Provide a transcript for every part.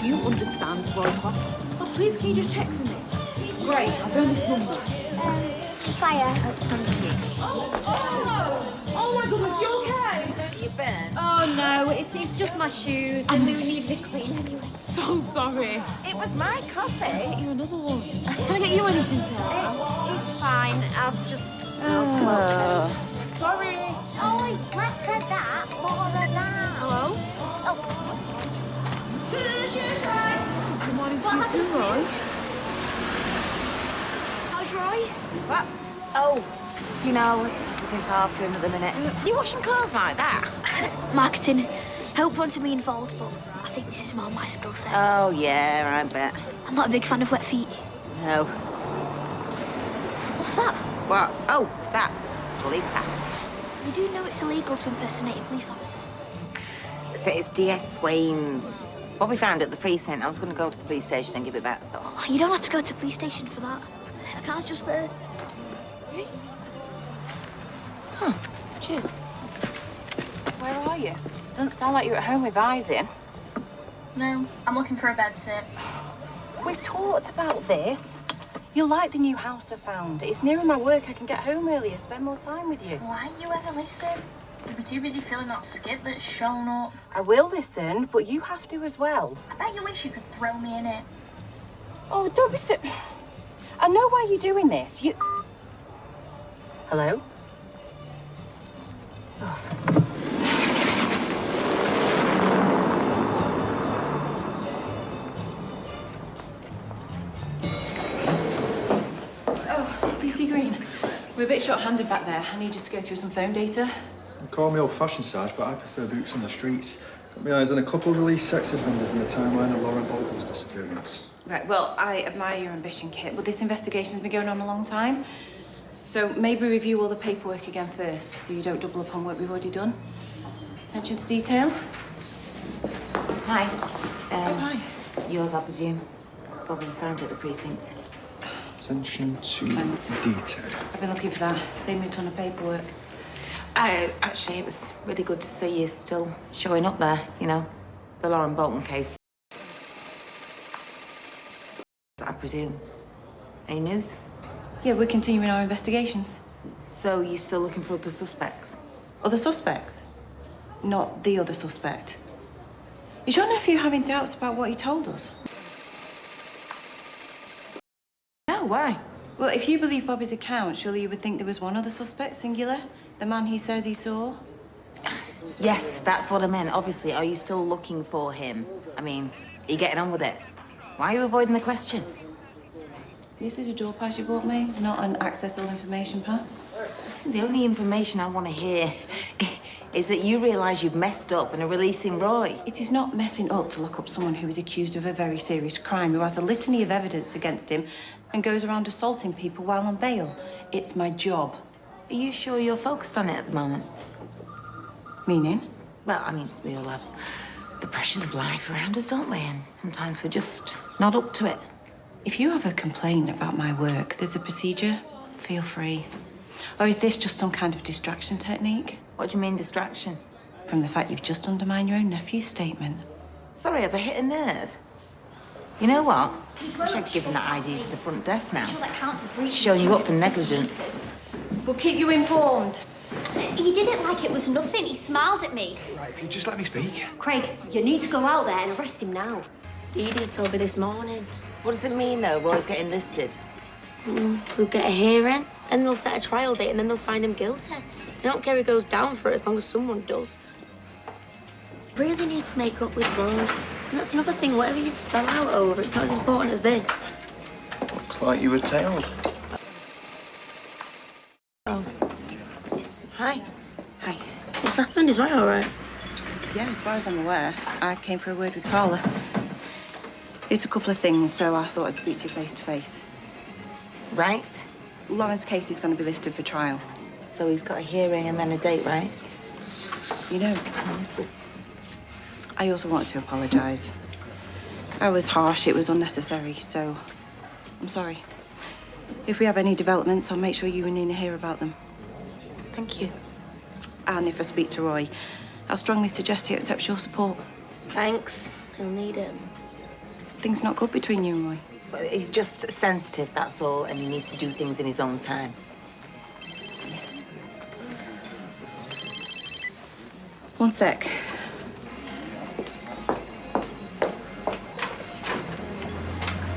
you understand, Roycroft? Oh, please, can you just check for me? Great, I'll go on this number. Fire. Thank you. Oh my goodness, you okay? You been? Oh no, it's just my shoes. And they need to clean anyway. So sorry. It was my coffee. I'll get you another one. Can I get you anything, Sarah? It's fine. I've just... Sorry. Oh, less of that, more of that. Hello? Oh. Good morning to you too, Roy. How's Roy? What? Oh, you know, everything's hard for him at the minute. You washing clothes like that? Marketing. Hope wanted me involved, but I think this is more my skill set. Oh, yeah, I bet. I'm not a big fan of wet feet. No. What's that? What? Oh, that. Police pass. You do know it's illegal to impersonate a police officer? So it's DS Swain's. What we found at the precinct, I was going to go to the police station and give it back, so... Oh, you don't have to go to the police station for that. The car's just there. Huh. Cheers. Where are you? Doesn't sound like you're at home with eyes in. No, I'm looking for a bed sit. We've talked about this. You'll like the new house I found. It's nearer my work. I can get home earlier, spend more time with you. Why you ever listen? You'll be too busy filling that skip that's shown up. I will listen, but you have to as well. I bet you wish you could throw me in it. Oh, don't be so... I know why you're doing this. You... Hello? Oh. DC Green, we're a bit short-handed back there. I need you to go through some phone data. Call me old-fashioned, Sarge, but I prefer boots on the streets. Got my eyes on a couple of released sex offenders in the timeline of Lauren Bolton's disappearance. Right, well, I admire your ambition, Kit, but this investigation's been going on a long time. So maybe review all the paperwork again first, so you don't double up on work we've already done. Attention to detail. Hi. Hi. Yours, I presume. Probably found it at the precinct. Attention to Thanks. detail. I've been looking for that. Saved me a ton of paperwork. Actually, it was really good to see you still showing up there, you know. The Lauren Bolton case. I presume. Any news? Yeah, we're continuing our investigations. So you're still looking for other suspects? Other suspects? Not the other suspect. Is your nephew having doubts about what he told us? No, why? Well, if you believe Bobby's account, surely you would think there was one other suspect, singular? The man he says he saw? Yes, that's what I meant. Obviously, are you still looking for him? I mean, are you getting on with it? Why are you avoiding the question? This is a door pass you bought me, not an access all information pass. Listen, the only information I want to hear is that you realise you've messed up and are releasing Roy. It is not messing up to lock up someone who is accused of a very serious crime, who has a litany of evidence against him and goes around assaulting people while on bail. It's my job. Are you sure you're focused on it at the moment? Meaning? Well, I mean, we all have the pressures of life around us, don't we? And sometimes we're just not up to it. If you have a complaint about my work, there's a procedure. Feel free. Or is this just some kind of distraction technique? What do you mean, distraction? From the fact you've just undermined your own nephew's statement. Sorry, have I hit a nerve? You know what? Wish I'd given that ID to the front desk now. Sure, that counts as breach. Showing you up for negligence. We'll keep you informed. He did it like it was nothing. He smiled at me. Right, if you just let me speak. Craig, you need to go out there and arrest him now. Dee Dee told me this morning. What does it mean, though, Roy's getting listed? We'll get a hearing, then they'll set a trial date, and then they'll find him guilty. I don't care who goes down for it as long as someone does. Really need to make up with Roy. And that's another thing, whatever you fell out over, it's not as important as this. Looks like you were tailed. Oh. Hi. Hi. What's happened? Is Roy all right? Yeah, as far as I'm aware, I came for a word with Carla. It's a couple of things, so I thought I'd speak to you face to face. Right. Lauren's case is going to be listed for trial. So he's got a hearing and then a date, right? You know, I also wanted to apologise. I was harsh, it was unnecessary, so I'm sorry. If we have any developments, I'll make sure you and Nina hear about them. Thank you. And if I speak to Roy, I'll strongly suggest he accepts your support. Thanks. He'll need it. Something's not good between you and Roy. But he's just sensitive, that's all, and he needs to do things in his own time. One sec.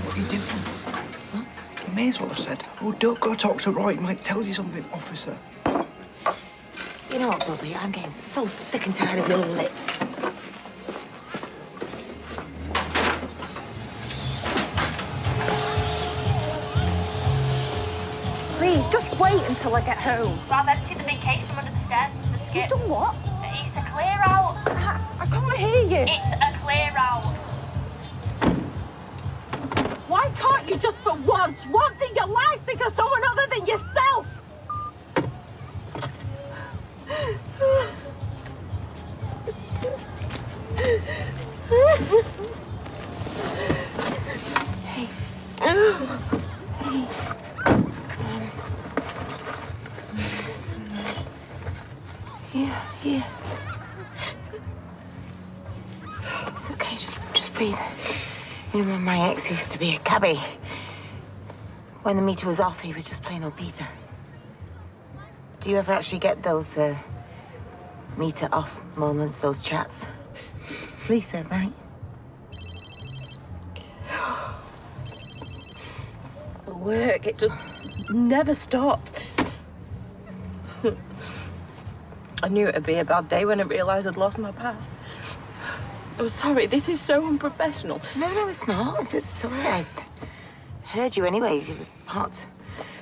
What are you doing? Huh? You may as well have said, oh, don't go talk to Roy. He might tell you something, officer. You know what, Bobby? I'm getting so sick and tired of your lip. Please, just wait until I get home. Well, I've emptied the big case from under the stairs to the skip. You've done what? It's a clear out. I can't hear you. It's a clear out. Why can't you just for once in your life think of someone other than yourself? Yeah. It's okay, just breathe. You know, my ex used to be a cabbie. When the meter was off, he was just plain old Peter. Do you ever actually get those meter off moments, those chats? It's Lisa, right? The work, it just never stops. I knew it'd be a bad day when I realised I'd lost my pass. Oh, sorry, this is so unprofessional. No, it's not. It's sorry. I heard you anyway. You were parked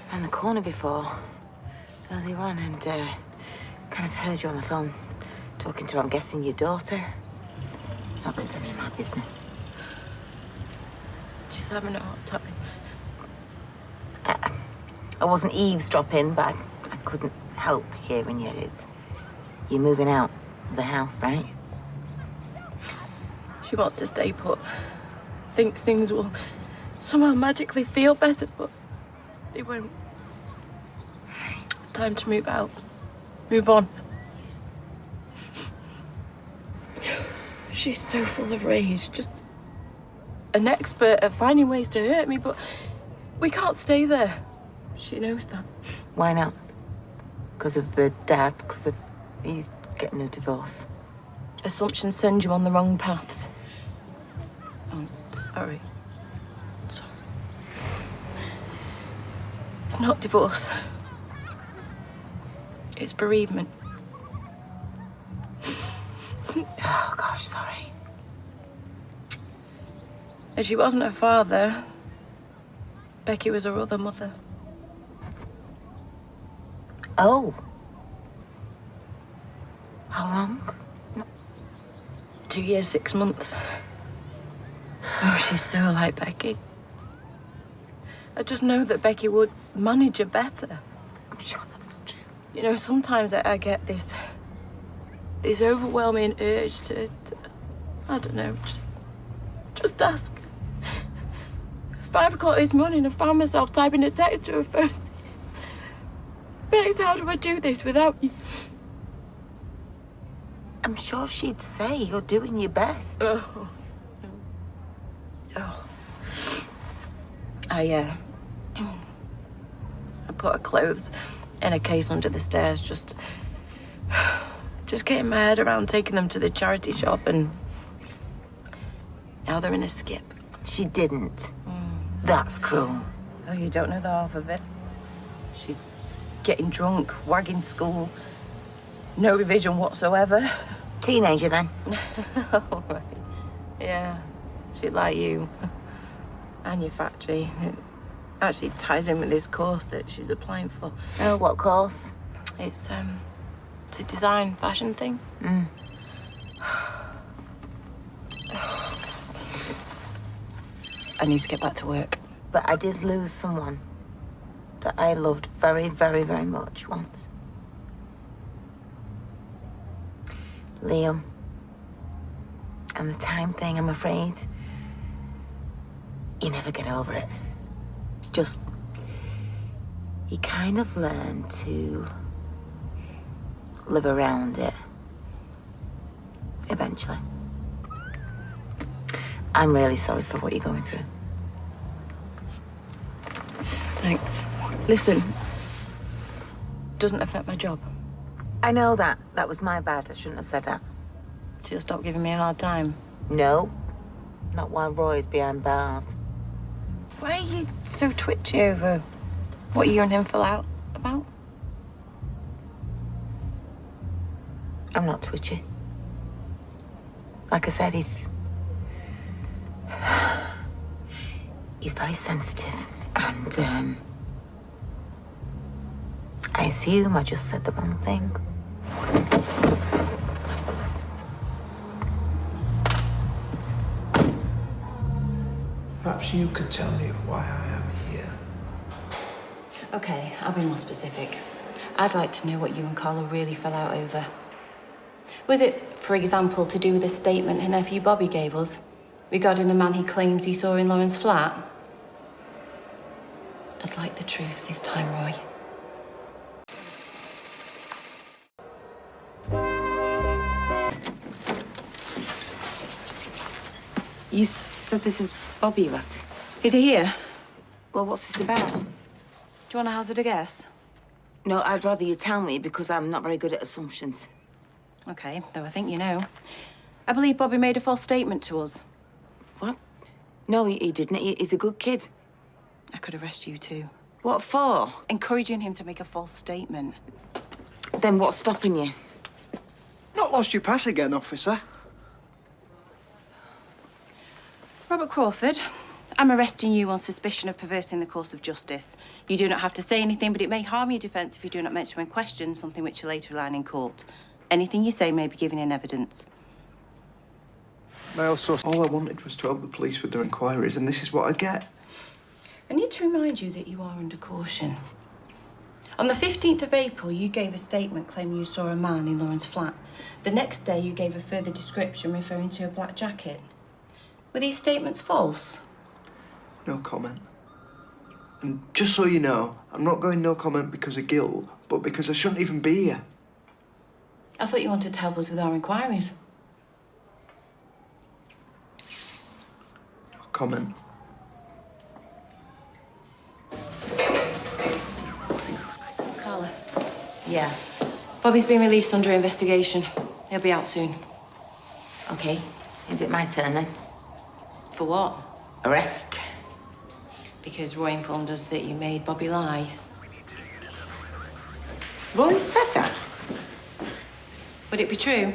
around the corner before, earlier on, and kind of heard you on the phone talking to, I'm guessing, your daughter. Not that it's any of my business. She's having a hard time. I wasn't eavesdropping, but I couldn't help hearing you. You're moving out of the house, right? She wants to stay put. Thinks things will somehow magically feel better, but they won't. It's time to move out. Move on. She's so full of rage, just an expert at finding ways to hurt me, but we can't stay there. She knows that. Why not? Because of the dad? Because of you getting a divorce? Assumptions send you on the wrong paths. I'm sorry. Sorry. It's not divorce. It's bereavement. Oh, gosh, sorry. And she wasn't her father. Becky was her other mother. Oh. How long? 2 years, 6 months. Oh, she's so like Becky. I just know that Becky would manage her better. I'm sure that's not true. You know, sometimes I get this overwhelming urge to I don't know, just ask. 5 o'clock this morning, I found myself typing a text to her first. Bex, how do I do this without you? I'm sure she'd say you're doing your best. Oh. I put her clothes in a case under the stairs, just getting my head around taking them to the charity shop, and now they're in a skip. She didn't. That's cruel. Oh, you don't know the half of it. She's getting drunk, wagging school, no revision whatsoever. Teenager, then? Oh, right. Yeah, she'd like you. And your factory. It actually ties in with this course that she's applying for. Oh, what course? It's a design fashion thing. I need to get back to work. But I did lose someone that I loved very, very, very much once. Liam. And the time thing, I'm afraid, you never get over it. It's just, you kind of learn to live around it. Eventually. I'm really sorry for what you're going through. Thanks. Listen, doesn't affect my job. I know that. That was my bad. I shouldn't have said that. She'll stop giving me a hard time. No. Not while Roy's behind bars. Why are you so twitchy over what you and him fell out about? I'm not twitchy. Like I said, he's very sensitive, and I assume I just said the wrong thing. Perhaps you could tell me why I am here. Okay, I'll be more specific. I'd like to know what you and Carla really fell out over. Was it, for example, to do with a statement her nephew Bobby gave us regarding a man he claims he saw in Lauren's flat? I'd like the truth this time, Roy. You said this was Bobby you after. Is he here? Well, what's this about? Do you want to hazard a guess? No, I'd rather you tell me because I'm not very good at assumptions. Okay, though I think you know. I believe Bobby made a false statement to us. What? No, he didn't. He's a good kid. I could arrest you too. What for? Encouraging him to make a false statement. Then what's stopping you? Not lost your pass again, officer. Robert Crawford, I'm arresting you on suspicion of perverting the course of justice. You do not have to say anything, but it may harm your defence if you do not mention when questioned, something which you later rely in court. Anything you say may be given in evidence. All I wanted was to help the police with their inquiries, and this is what I get. I need to remind you that you are under caution. On the 15th of April, you gave a statement claiming you saw a man in Lauren's flat. The next day, you gave a further description referring to a black jacket. Were these statements false? No comment. And just so you know, I'm not going no comment because of guilt, but because I shouldn't even be here. I thought you wanted to help us with our inquiries. No comment. Carla, Yeah. Bobby's been released under investigation. He'll be out soon. Okay. Is it my turn then? For what? Arrest. Because Roy informed us that you made Bobby lie. Roy said that. Would it be true?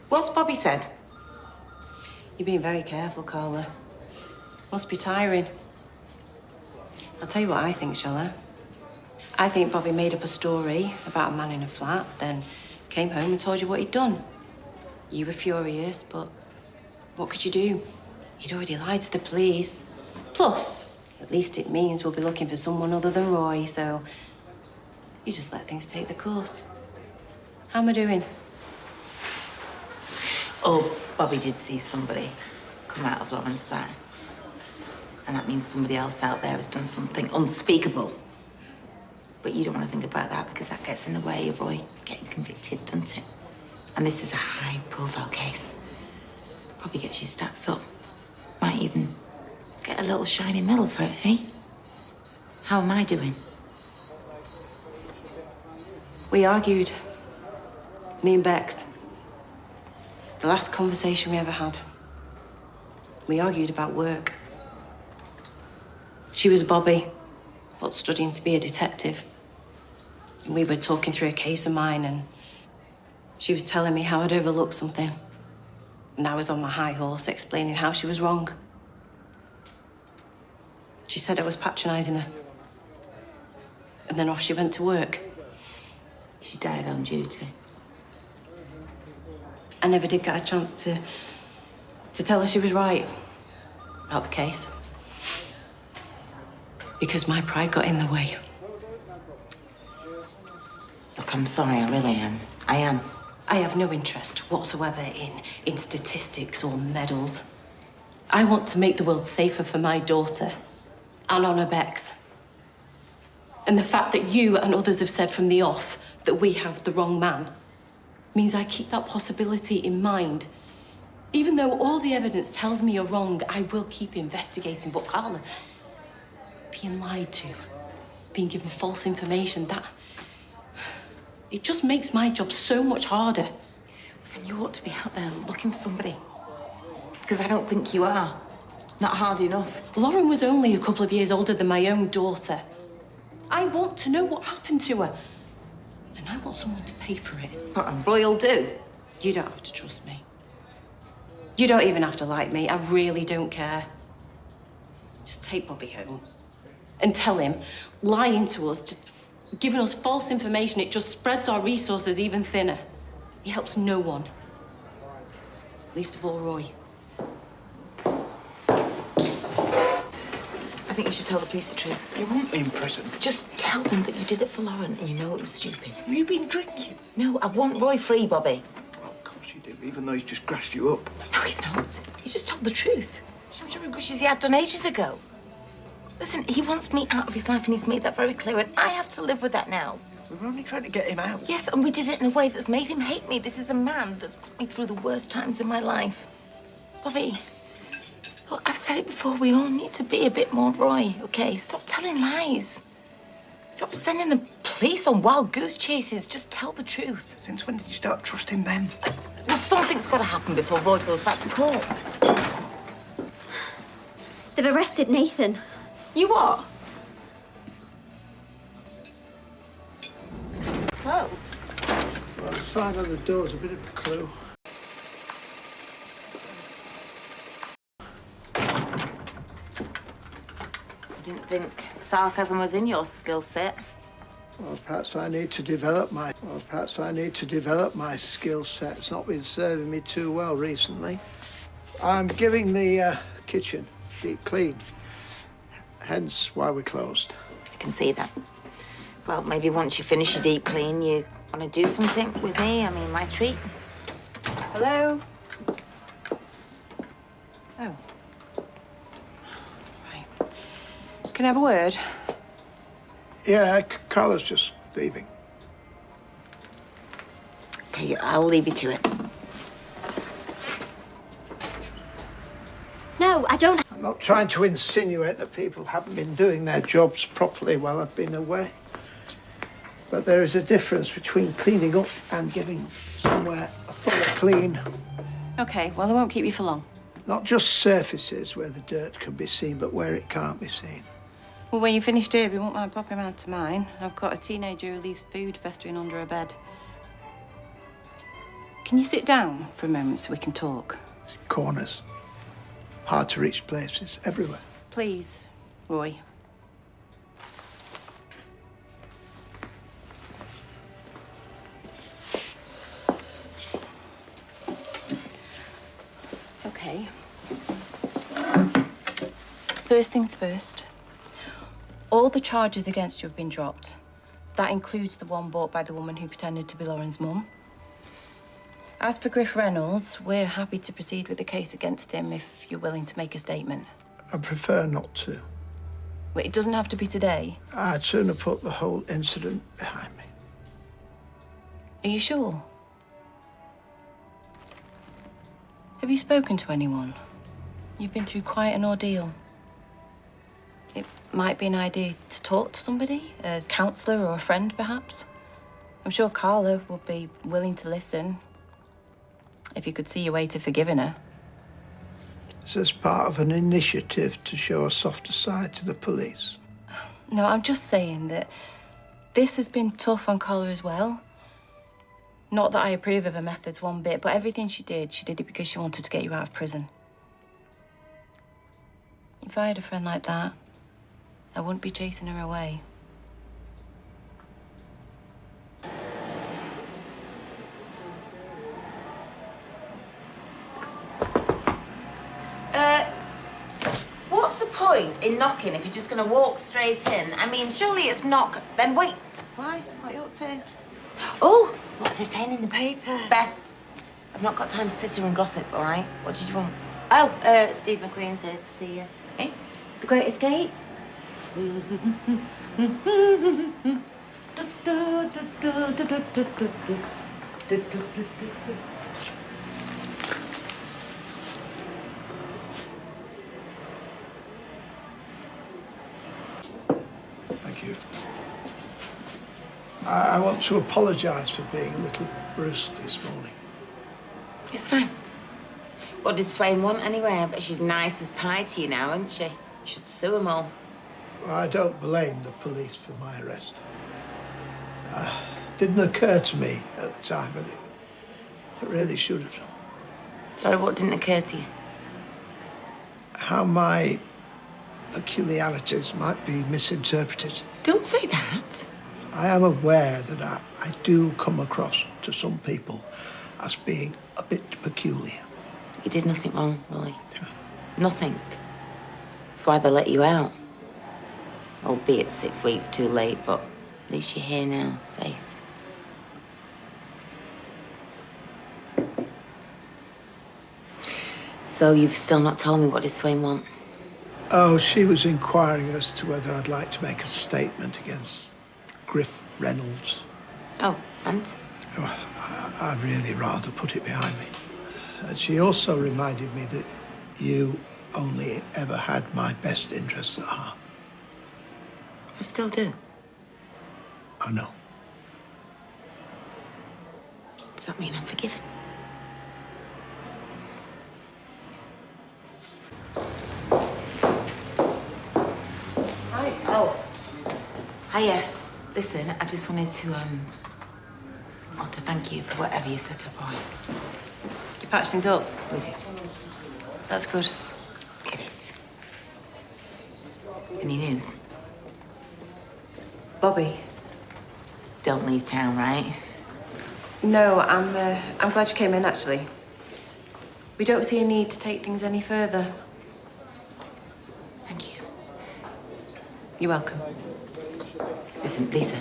What's Bobby said? You're being very careful, Carla. Must be tiring. I'll tell you what I think, shall I? I think Bobby made up a story about a man in a flat, then came home and told you what he'd done. You were furious, but what could you do? He'd already lied to the police. Plus, at least it means we'll be looking for someone other than Roy, so you just let things take the course. How am I doing? Oh, Bobby did see somebody come out of Lauren's flat. And that means somebody else out there has done something unspeakable. But you don't want to think about that because that gets in the way of Roy getting convicted, doesn't it? And this is a high-profile case. Probably gets you stacks up. Might even get a little shiny medal for it, eh? How am I doing? We argued. Me and Bex. The last conversation we ever had. We argued about work. She was Bobby, but studying to be a detective. And we were talking through a case of mine, and she was telling me how I'd overlooked something. And I was on my high horse explaining how she was wrong. She said I was patronising her. And then off she went to work. She died on duty. I never did get a chance to tell her she was right about the case. Because my pride got in the way. Look, I'm sorry, I really am. I am. I have no interest whatsoever in statistics or medals. I want to make the world safer for my daughter and Honor Bex. And the fact that you and others have said from the off that we have the wrong man means I keep that possibility in mind Even though all the evidence tells me you're wrong, I will keep investigating. But Carla, being lied to, being given false information, it just makes my job so much harder. Then you ought to be out there looking for somebody. Because I don't think you are. Not hard enough. Lauren was only a couple of years older than my own daughter. I want to know what happened to her. And I want someone to pay for it. What, and Roy will do? You don't have to trust me. You don't even have to like me. I really don't care. Just take Bobby home. And tell him, lying to us, just giving us false information, it just spreads our resources even thinner. He helps no one. Least of all, Roy. I think you should tell the police the truth. You won't be in prison. Just tell them that you did it for Lauren and you know it was stupid. Have you been drinking? No, I want Roy free, Bobby. Well, of course you do, even though he's just grassed you up. No, he's not. He's just told the truth. Some wishes he had done ages ago. Listen, he wants me out of his life and he's made that very clear and I have to live with that now. We were only trying to get him out. Yes, and we did it in a way that's made him hate me. This is a man that's got me through the worst times in my life. Bobby, look, I've said it before, we all need to be a bit more Roy, okay? Stop telling lies. Stop sending the police on wild goose chases. Just tell the truth. Since when did you start trusting them? Well, something's got to happen before Roy goes back to court. They've arrested Nathan. You what? Close. Well, the sign on the door's a bit of a clue. I didn't think sarcasm was in your skill set. Well, perhaps I need to develop my skill set. It's not been serving me too well recently. I'm giving the kitchen deep clean. Hence why we're closed. I can see that. Well, maybe once you finish your deep clean, you want to do something with me? I mean, my treat. Hello? Oh. Right. Can I have a word? Yeah, Carla's just leaving. Okay, I'll leave you to it. No, I don't. I'm not trying to insinuate that people haven't been doing their jobs properly while I've been away. But there is a difference between cleaning up and giving somewhere a thorough clean. Okay, well, I won't keep you for long. Not just surfaces where the dirt can be seen, but where it can't be seen. Well, when you finish here, if you won't mind popping round to mine, I've got a teenager who leaves food festering under her bed. Can you sit down for a moment so we can talk? Corners. Hard to reach places, everywhere. Please, Roy. Okay. First things first. All the charges against you have been dropped. That includes the one brought by the woman who pretended to be Lauren's mum. As for Griff Reynolds, we're happy to proceed with the case against him if you're willing to make a statement. I prefer not to. Well, it doesn't have to be today. I'd sooner put the whole incident behind me. Are you sure? Have you spoken to anyone? You've been through quite an ordeal. It might be an idea to talk to somebody, a counsellor or a friend, perhaps. I'm sure Carla would be willing to listen, if you could see your way to forgiving her. Is this part of an initiative to show a softer side to the police? No, I'm just saying that this has been tough on Carla as well. Not that I approve of her methods one bit, but everything she did it because she wanted to get you out of prison. If I had a friend like that, I wouldn't be chasing her away. What's the point in knocking if you're just going to walk straight in? I mean, surely it's knock, then wait. Why? What are you up to? Oh, what are they saying in the paper? Beth, I've not got time to sit here and gossip, all right? What did you want? Oh, Steve McQueen's here to see you. Eh? The Great Escape? I want to apologise for being a little brusque this morning. It's fine. What did Swain want anyway? But she's nice as pie to you now, isn't she? You should sue them all. Well, I don't blame the police for my arrest. Didn't occur to me at the time, but it really should have done. Sorry, what didn't occur to you? How my peculiarities might be misinterpreted. Don't say that. I am aware that I do come across to some people as being a bit peculiar. You did nothing wrong, Roy. Nothing. That's why they let you out. Albeit 6 weeks too late, but at least you're here now, safe. So you've still not told me what did Swain want? Oh, she was inquiring as to whether I'd like to make a statement against Griff Reynolds. Oh, and? Oh, I'd really rather put it behind me. And she also reminded me that you only ever had my best interests at heart. I still do. I know. Does that mean I'm forgiven? Hi. Oh. Hiya. Listen, I just wanted to thank you for whatever you set up on. You patched things up? We did. That's good. It is. Any news? Bobby? Don't leave town, right? No, I'm glad you came in, actually. We don't see a need to take things any further. Thank you. You're welcome. Listen, Lisa,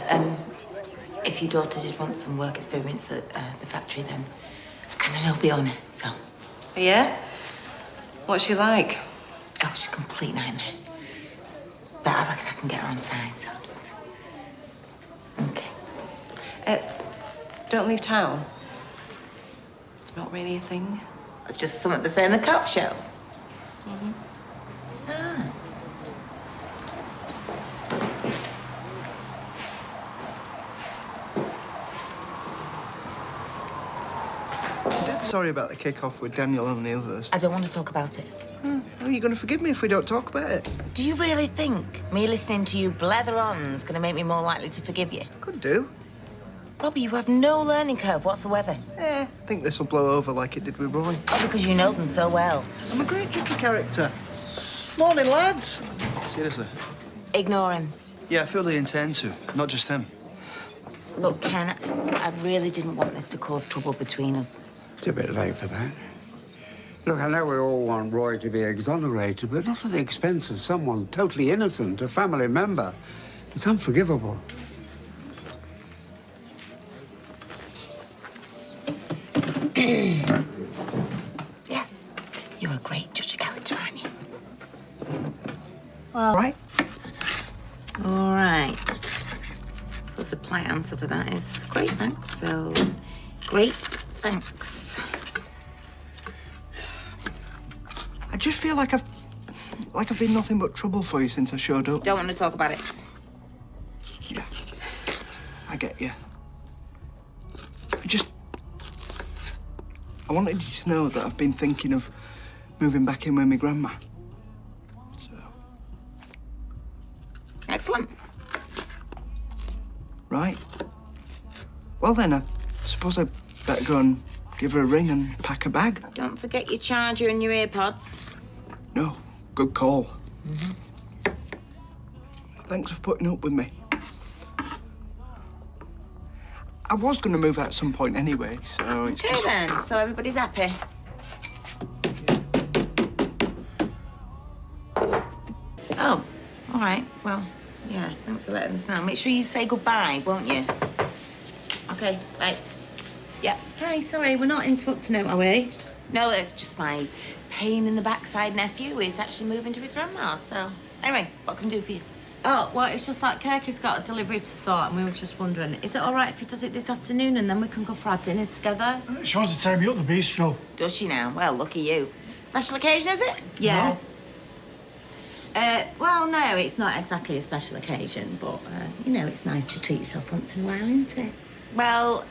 if your daughter did want some work experience at the factory, then I kind of know Fiona, so... Yeah? What's she like? Oh, she's a complete nightmare. But I reckon I can get her on side, so... Okay. Don't leave town. It's not really a thing. It's just something to say in the cop shows. Mm-hmm. Ah. Sorry about the kick-off with Daniel and the others. I don't want to talk about it. How are you going to forgive me if we don't talk about it? Do you really think me listening to you blether on's going to make me more likely to forgive you? Could do. Bobby, you have no learning curve whatsoever. I think this will blow over like it did with Roy. Oh, because you know them so well. I'm a great tricky character. Morning, lads. Seriously? Ignore him. Yeah, I fully intend to. Not just him. Look, Ken, I really didn't want this to cause trouble between us. It's a bit late for that. Look, I know we all want Roy to be exonerated, but not at the expense of someone totally innocent, a family member. It's unforgivable. Yeah, you're a great judge of character, aren't you? Well, right. All right. So the polite answer for that is great, thanks. So, great, thanks. I just feel like I've been nothing but trouble for you since I showed up. Don't want to talk about it. Yeah, I get you. I wanted you to know that I've been thinking of moving back in with my grandma. So. Excellent. Right. Well then, I suppose I'd better go and give her a ring and pack a bag. Don't forget your charger and your earpods. No, good call. Thanks for putting up with me. I was going to move out at some point anyway, so it's Okay then, so everybody's happy. Oh, all right, well, yeah, thanks for letting us know. Make sure you say goodbye, won't you? Okay, bye. Yeah. Hi, sorry, we're not interrupting him, are we? No, it's just my pain in the backside nephew is actually moving to his grandma's, so... Anyway, what can I do for you? Oh, well, it's just like Kirky's got a delivery to sort, and we were just wondering, is it all right if he does it this afternoon and then we can go for our dinner together? She wants to take me up the bistro. Does she now? Well, lucky you. Special occasion, is it? Yeah. No. Well, no, it's not exactly a special occasion, but, you know, it's nice to treat yourself once in a while, isn't it? Well,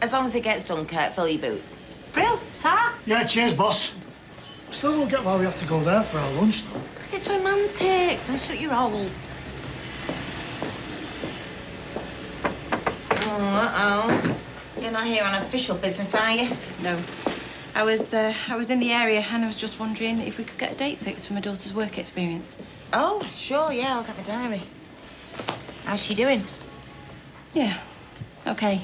as long as it gets done, Kurt, fill your boots. Brill, ta! Yeah, cheers, boss. Still don't get why we have to go there for our lunch, though. Because it's romantic. Now shut your hole. Oh, uh-oh. You're not here on official business, are you? No. I was in the area and I was just wondering if we could get a date fixed for my daughter's work experience. Oh, sure, yeah, I'll get my diary. How's she doing? Yeah, okay.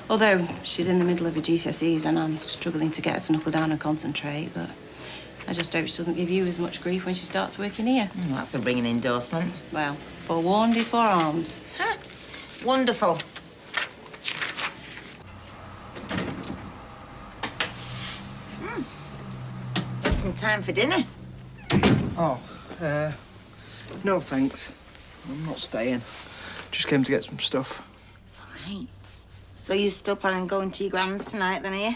Although she's in the middle of her GCSEs and I'm struggling to get her to knuckle down and concentrate, but I just hope she doesn't give you as much grief when she starts working here. That's a ringing endorsement. Well, forewarned is forearmed. Huh. Wonderful. Just in time for dinner. Oh, no thanks. I'm not staying. Just came to get some stuff. All right. So you're still planning on going to your grand's tonight, then, are you?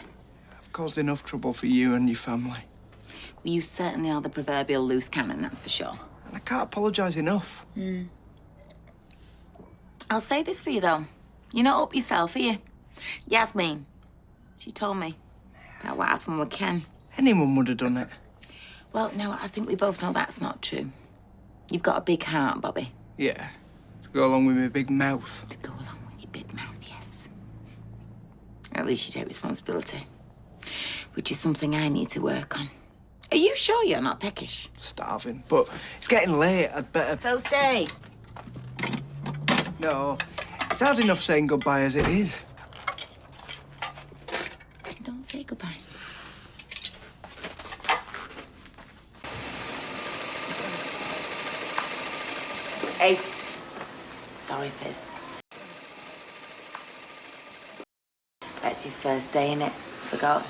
I've caused enough trouble for you and your family. Well, you certainly are the proverbial loose cannon, that's for sure. And I can't apologise enough. I'll say this for you, though. You're not up yourself, are you? Yasmin, she told me about what happened with Ken. Anyone would have done it. Well, no, I think we both know that's not true. You've got a big heart, Bobby. Yeah, to go along with my big mouth. To go along with your big mouth, yes. At least you take responsibility, which is something I need to work on. Are you sure you're not peckish? Starving, but it's getting late. I'd better... So stay. No, it's hard enough saying goodbye as it is. Don't say goodbye. Hey. Sorry, Fizz. Betsy's first day, innit? Forgot.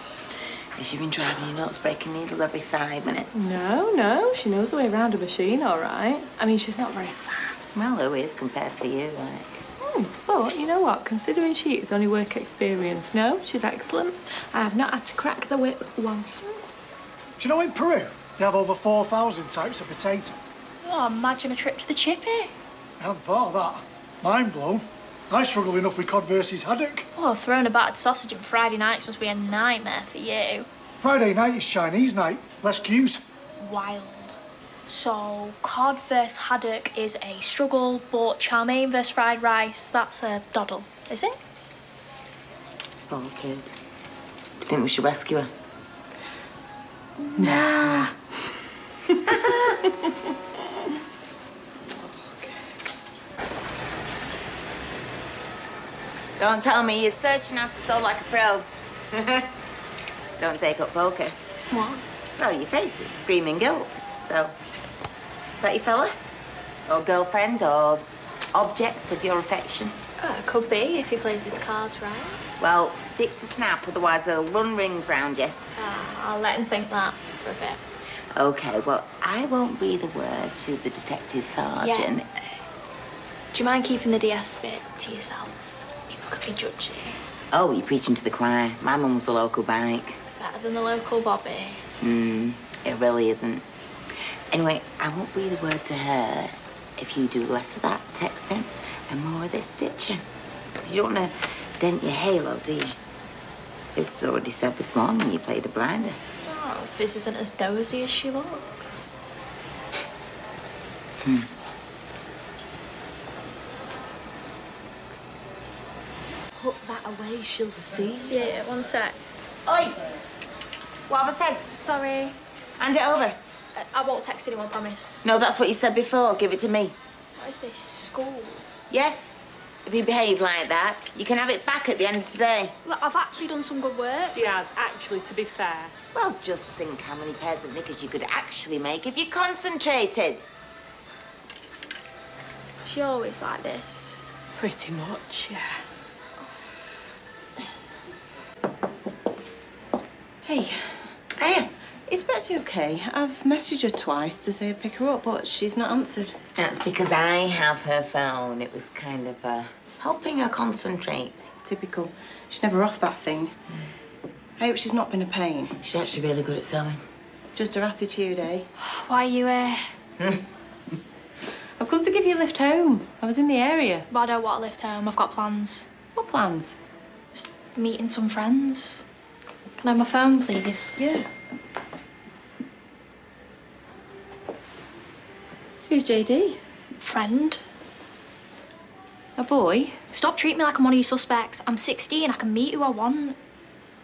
Has she been driving you nuts, breaking needles every 5 minutes? No, she knows her way around a machine, all right. I mean, she's not very fast. Well, who is compared to you, like? But you know what? Considering she is only work experience, no, she's excellent. I have not had to crack the whip once. Do you know in Peru, they have over 4,000 types of potato? Oh, imagine a trip to the chippy. I hadn't thought of that. Mind blown. I struggle enough with cod versus haddock. Oh, throwing a battered sausage on Friday nights must be a nightmare for you. Friday night is Chinese night. Less queues. Wild. So, cod versus haddock is a struggle, but chow mein versus fried rice, that's a doddle, is it? Poor kid. Do you think we should rescue her? Nah. Don't tell me you're searching out to soul like a pro. Don't take up poker. What? Well, your face is screaming guilt. So, is that your fella? Or girlfriend, or object of your affection? Could be, if he plays his cards right. Well, stick to Snap, otherwise they'll run rings round you. I'll let him think that for a bit. Okay, well, I won't breathe a word to the detective sergeant. Yeah. Do you mind keeping the DS bit to yourself? People could be judgy. Oh, you're preaching to the choir. My mum was a local bike. Better than the local Bobby. It really isn't. Anyway, I won't breathe a word to her if you do less of that texting and more of this stitching. You don't want to dent your halo, do you? It's already said this morning you played a blinder. Oh, Fizz isn't as dozy as she looks. Put that away, she'll see. Yeah, one sec. Oi! What have I said? Sorry. Hand it over. I won't text anyone, promise. No, that's what you said before. Give it to me. What is this, school? Yes. If you behave like that, you can have it back at the end of today. Look, I've actually done some good work. She has, actually, to be fair. Well, just think how many pairs of knickers you could actually make if you concentrated. She always like this. Pretty much, yeah. Hey. Hey. Is Betsy okay? I've messaged her twice to say I'd pick her up, but she's not answered. That's because I have her phone. It was kind of helping her concentrate. Typical. She's never off that thing. I hope she's not been a pain. She's actually really good at sewing. Just her attitude, eh? Why are you I've come to give you a lift home. I was in the area. But I don't want to lift home. I've got plans. What plans? Just meeting some friends. Can I have my phone, please? Yeah. Who's JD? Friend. A boy? Stop treating me like I'm one of your suspects. I'm 16. I can meet who I want.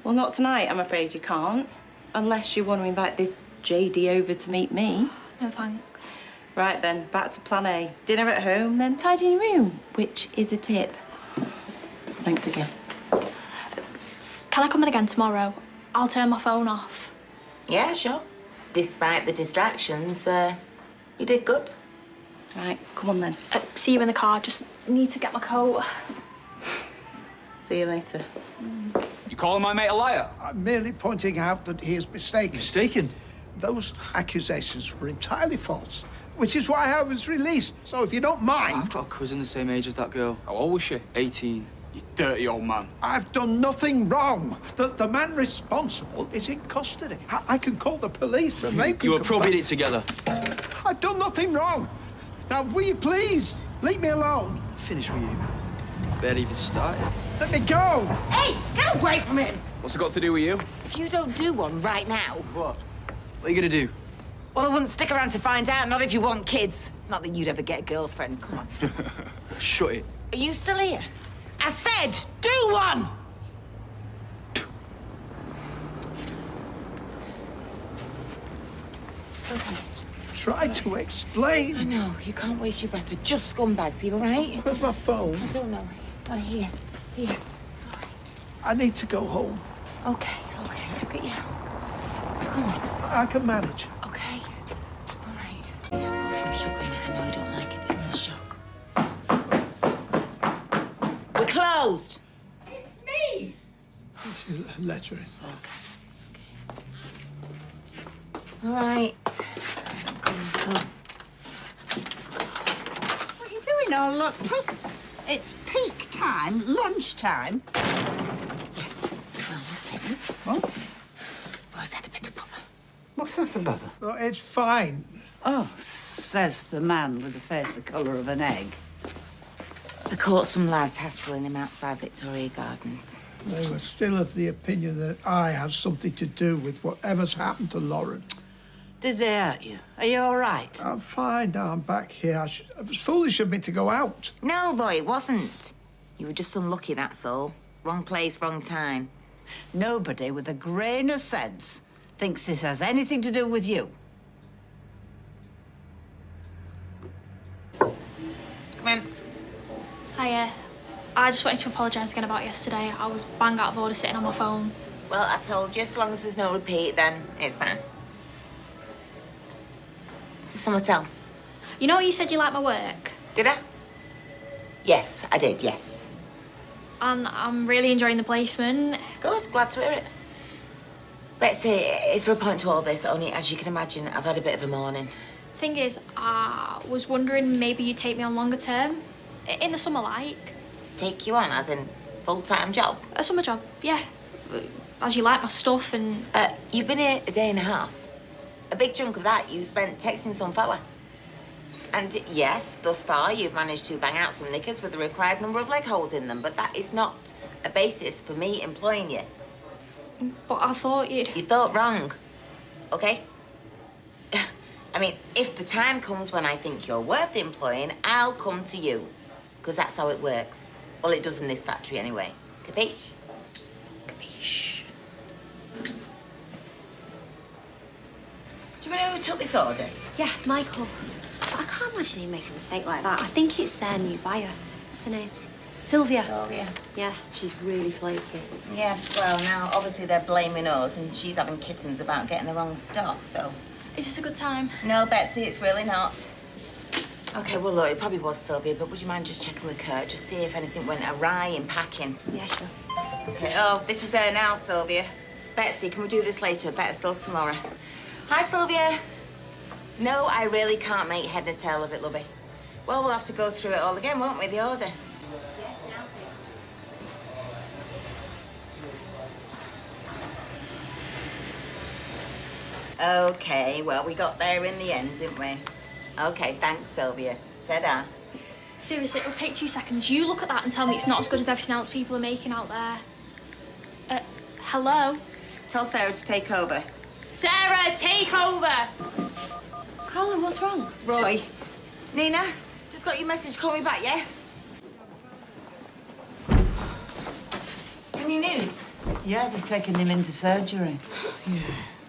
Well, not tonight, I'm afraid you can't. Unless you want to invite this JD over to meet me. No thanks. Right then, back to plan A. Dinner at home, then tidy your room, which is a tip. Thanks again. Can I come in again tomorrow? I'll turn my phone off. Yeah, sure. Despite the distractions, you did good. Right, come on then. See you in the car. Just need to get my coat. See you later. You calling my mate a liar? I'm merely pointing out that he is mistaken. Mistaken? Those accusations were entirely false, which is why I was released. So if you don't mind... I've got a cousin the same age as that girl. How old was she? 18. You dirty old man. I've done nothing wrong. The man responsible is in custody. I can call the police and they can... You were probing it together. I've done nothing wrong. Now, will you please leave me alone? Finish with you. Barely even started. Let me go! Hey, get away from him! What's it got to do with you? If you don't do one right now... What? What are you gonna do? Well, I wouldn't stick around to find out, not if you want kids. Not that you'd ever get a girlfriend, come on. Shut it. Are you still here? I said, do one! It's okay. Try to explain. I know, you can't waste your breath. They're just scumbags, are you all right? Where's my phone? I don't know. Oh, here. Here. I need to go home. Okay, let's get you home. Come on. I can manage. Okay. All right. Put some sugar in it. I know you don't like it, but it's a shock. We're closed. It's me. Let her in. Okay. All right. What are you doing all locked up? It's peak time, lunchtime. Yes. Well, listen. What? Rose had a bit of bother. What's that a bother? Oh, it's fine. Oh, says the man with the face the colour of an egg. I caught some lads hassling him outside Victoria Gardens. They were still of the opinion that I have something to do with whatever's happened to Lauren. Did they hurt you? Are you all right? I'm fine now. I'm back here. It was foolish of me to go out. No, Roy, it wasn't. You were just unlucky, that's all. Wrong place, wrong time. Nobody with a grain of sense thinks this has anything to do with you. Come in. Hiya. I just wanted to apologise again about yesterday. I was bang out of order sitting on my phone. Well, I told you, as long as there's no repeat, then it's fine. Is there someone else? You know you said you liked my work? Did I? Yes, I did, yes. And I'm really enjoying the placement. Good, glad to hear it. Betsy, is there a point to all this? Only, as you can imagine, I've had a bit of a morning. Thing is, I was wondering maybe you'd take me on longer term. In the summer, like. Take you on, as in full-time job? A summer job, yeah. As you like my stuff and... You've been here a day and a half. A big chunk of that you spent texting some fella. And yes, thus far you've managed to bang out some knickers with the required number of leg holes in them, but that is not a basis for me employing you. But I thought you'd... You thought wrong, okay? I mean, if the time comes when I think you're worth employing, I'll come to you. Because that's how it works. Well, it does in this factory anyway. Capiche? Capiche. Do you know who took this order? Yeah, Michael. But I can't imagine him making a mistake like that. I think it's their new buyer. What's her name? Sylvia. Sylvia. Yeah, she's really flaky. Yes, well, now, obviously they're blaming us and she's having kittens about getting the wrong stock, so... Is this a good time? No, Betsy, it's really not. OK, well, look, it probably was Sylvia, but would you mind just checking with Kurt, just see if anything went awry in packing? Yeah, sure. OK, oh, this is her now, Sylvia. Betsy, can we do this later? Better still tomorrow. Hi, Sylvia. No, I really can't make head nor tail of it, lovey. Well, we'll have to go through it all again, won't we, the order? OK, well, we got there in the end, didn't we? Okay, thanks, Sylvia. Ta-da. Seriously, it'll take 2 seconds. You look at that and tell me it's not as good as everything else people are making out there. Hello? Tell Sarah to take over. Sarah, take over! Carla, what's wrong? It's Roy. Nina, just got your message. Call me back, yeah? Any news? Yeah, they've taken him into surgery.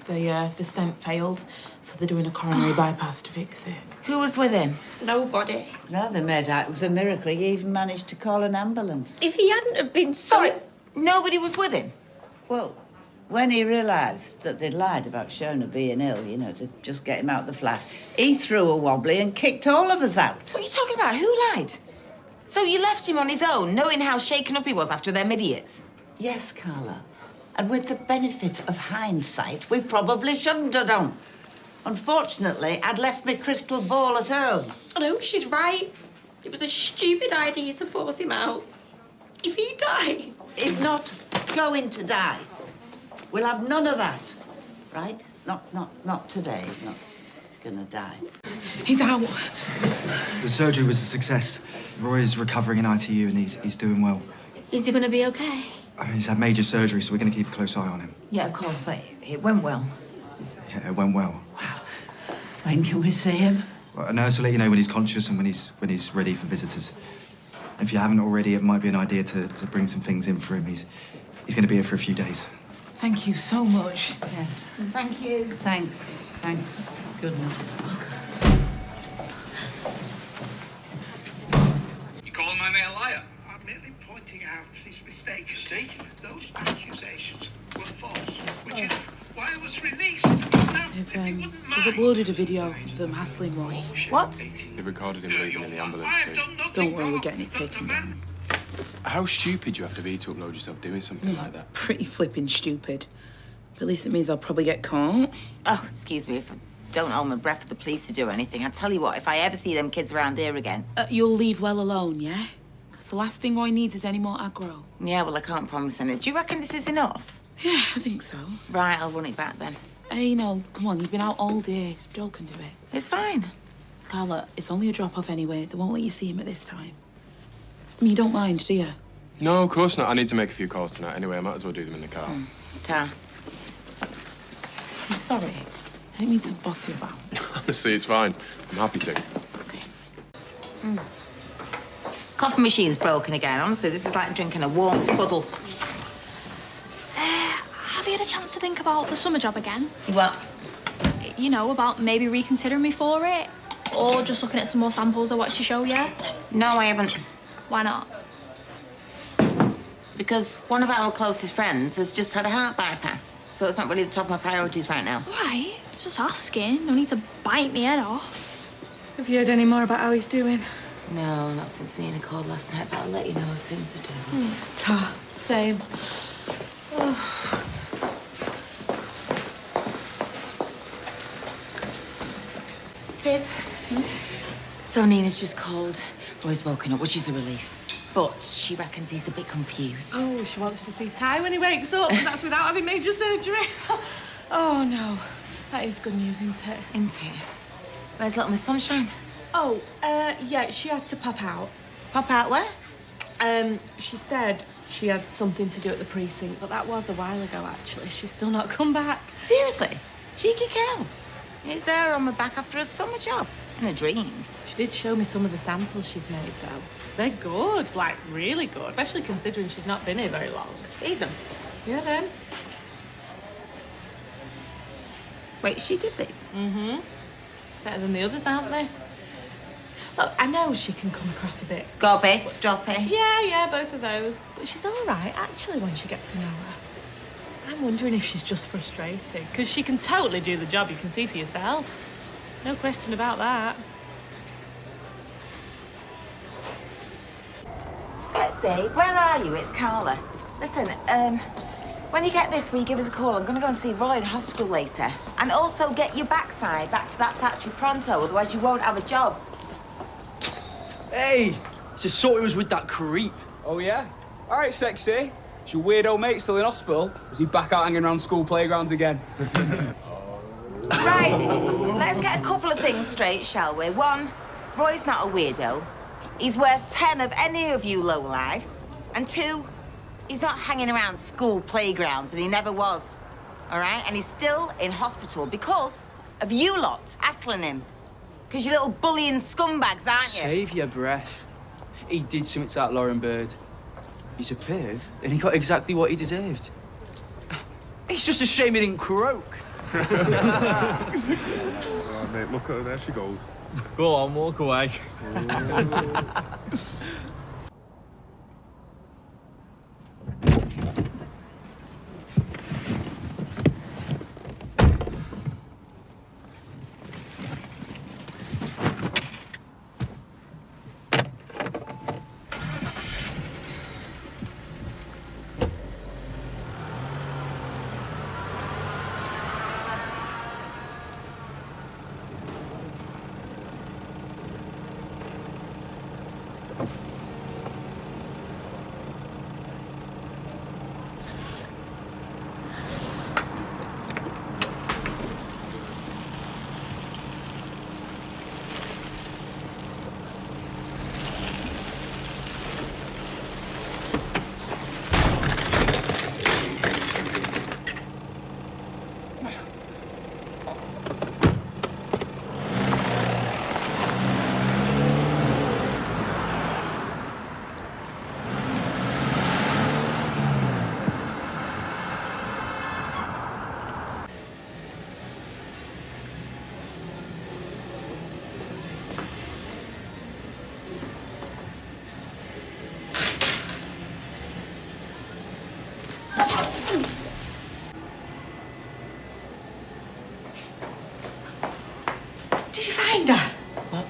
Yeah, the stent failed, so they're doing a coronary bypass to fix it. Who was with him? Nobody. No, they made out it was a miracle he even managed to call an ambulance. If he hadn't have been Sorry, nobody was with him? Well, when he realised that they'd lied about Shona being ill, you know, to just get him out of the flat, he threw a wobbly and kicked all of us out. What are you talking about? Who lied? So you left him on his own, knowing how shaken up he was after them idiots? Yes, Carla. And with the benefit of hindsight, we probably shouldn't have done. Unfortunately, I'd left my crystal ball at home. I know, she's right. It was a stupid idea to force him out. If he died... He's not going to die. We'll have none of that, right? Not today. He's not gonna die. He's out. The surgery was a success. Roy's recovering in ITU and he's doing well. Is he gonna be okay? I mean, he's had major surgery, so we're going to keep a close eye on him. Yeah, of course, but it went well. Yeah, it went well. When can we see him? Well, a nurse will let you know when he's conscious and when he's ready for visitors. If you haven't already, it might be an idea to bring some things in for him. He's going to be here for a few days. Thank you so much. Yes. Thank you. Thank goodness. You calling my mate a liar? I'm merely pointing out his mistake. Mistake? Those accusations were false, which is why it was released. Now, if you wouldn't mind... They've uploaded a video of them hassling Roy. What? They recorded him leaving in the ambulance too. Don't worry, we're getting it taken down. How stupid you have to be to upload yourself doing something like that? Pretty flipping stupid. But at least it means I'll probably get caught. Oh, excuse me if I don't hold my breath for the police to do anything. I tell you what, if I ever see them kids around here again... You'll leave well alone, yeah? Because the last thing Roy needs is any more aggro. Yeah, well, I can't promise any. Do you reckon this is enough? Yeah, I think so. Right, I'll run it back then. Hey, no, come on, you've been out all day. Joel can do it. It's fine. Carla, it's only a drop-off anyway. They won't let you see him at this time. You don't mind, do you? No, of course not. I need to make a few calls tonight anyway. I might as well do them in the car. Ta. I'm sorry. I didn't mean to boss you about. Honestly, it's fine. I'm happy to. Okay. Coffee machine's broken again. Honestly, this is like drinking a warm puddle. Have you had a chance to think about the summer job again? What? You know, about maybe reconsidering me for it? Or just looking at some more samples I wanted to show you? No, I haven't. Why not? Because one of our closest friends has just had a heart bypass. So it's not really the top of my priorities right now. Right, just asking. No need to bite me head off. Have you heard any more about how he's doing? No, not since Nina called last night, but I'll let you know as soon as I do. Ta, same. Fizz. So Nina's just called. Roy's woken up, which is a relief. But she reckons he's a bit confused. Oh, she wants to see Ty when he wakes up. That's without having major surgery. Oh, no. That is good news, isn't it? Isn't it? Where's little Miss Sunshine? Oh, yeah, she had to pop out. Pop out where? She said she had something to do at the precinct, but that was a while ago, actually. She's still not come back. Seriously? Cheeky cow. It's there on my back after a summer job. In her dreams. She did show me some of the samples she's made, though. They're good, like, really good, especially considering she's not been here very long. These them? Yeah, then. Wait, she did these? Mm-hmm. Better than the others, aren't they? Look, I know she can come across a bit... Gobby, stroppy. Yeah, both of those. But she's all right, actually, when you get to know her. I'm wondering if she's just frustrated, because she can totally do the job, you can see for yourself. No question about that. Betsy, where are you? It's Carla. Listen, when you get this, will you give us a call? I'm going to go and see Roy in hospital later. And also get your backside back to that factory pronto, otherwise you won't have a job. Hey! Just thought he was with that creep. Oh, yeah? All right, sexy. Is your weird old mate still in hospital? Or is he back out hanging around school playgrounds again? Right, let's get a couple of things straight, shall we? 1, Roy's not a weirdo. He's worth 10 of any of you lowlifes. And 2, he's not hanging around school playgrounds, and he never was. All right? And he's still in hospital because of you lot hassling him. Because you little bullying scumbags, aren't you? Save your breath. He did something to that Lauren bird. He's a perv, and he got exactly what he deserved. It's just a shame he didn't croak. Oh, mate, look at her, there she goes. Go on, walk away. Did you find her? What?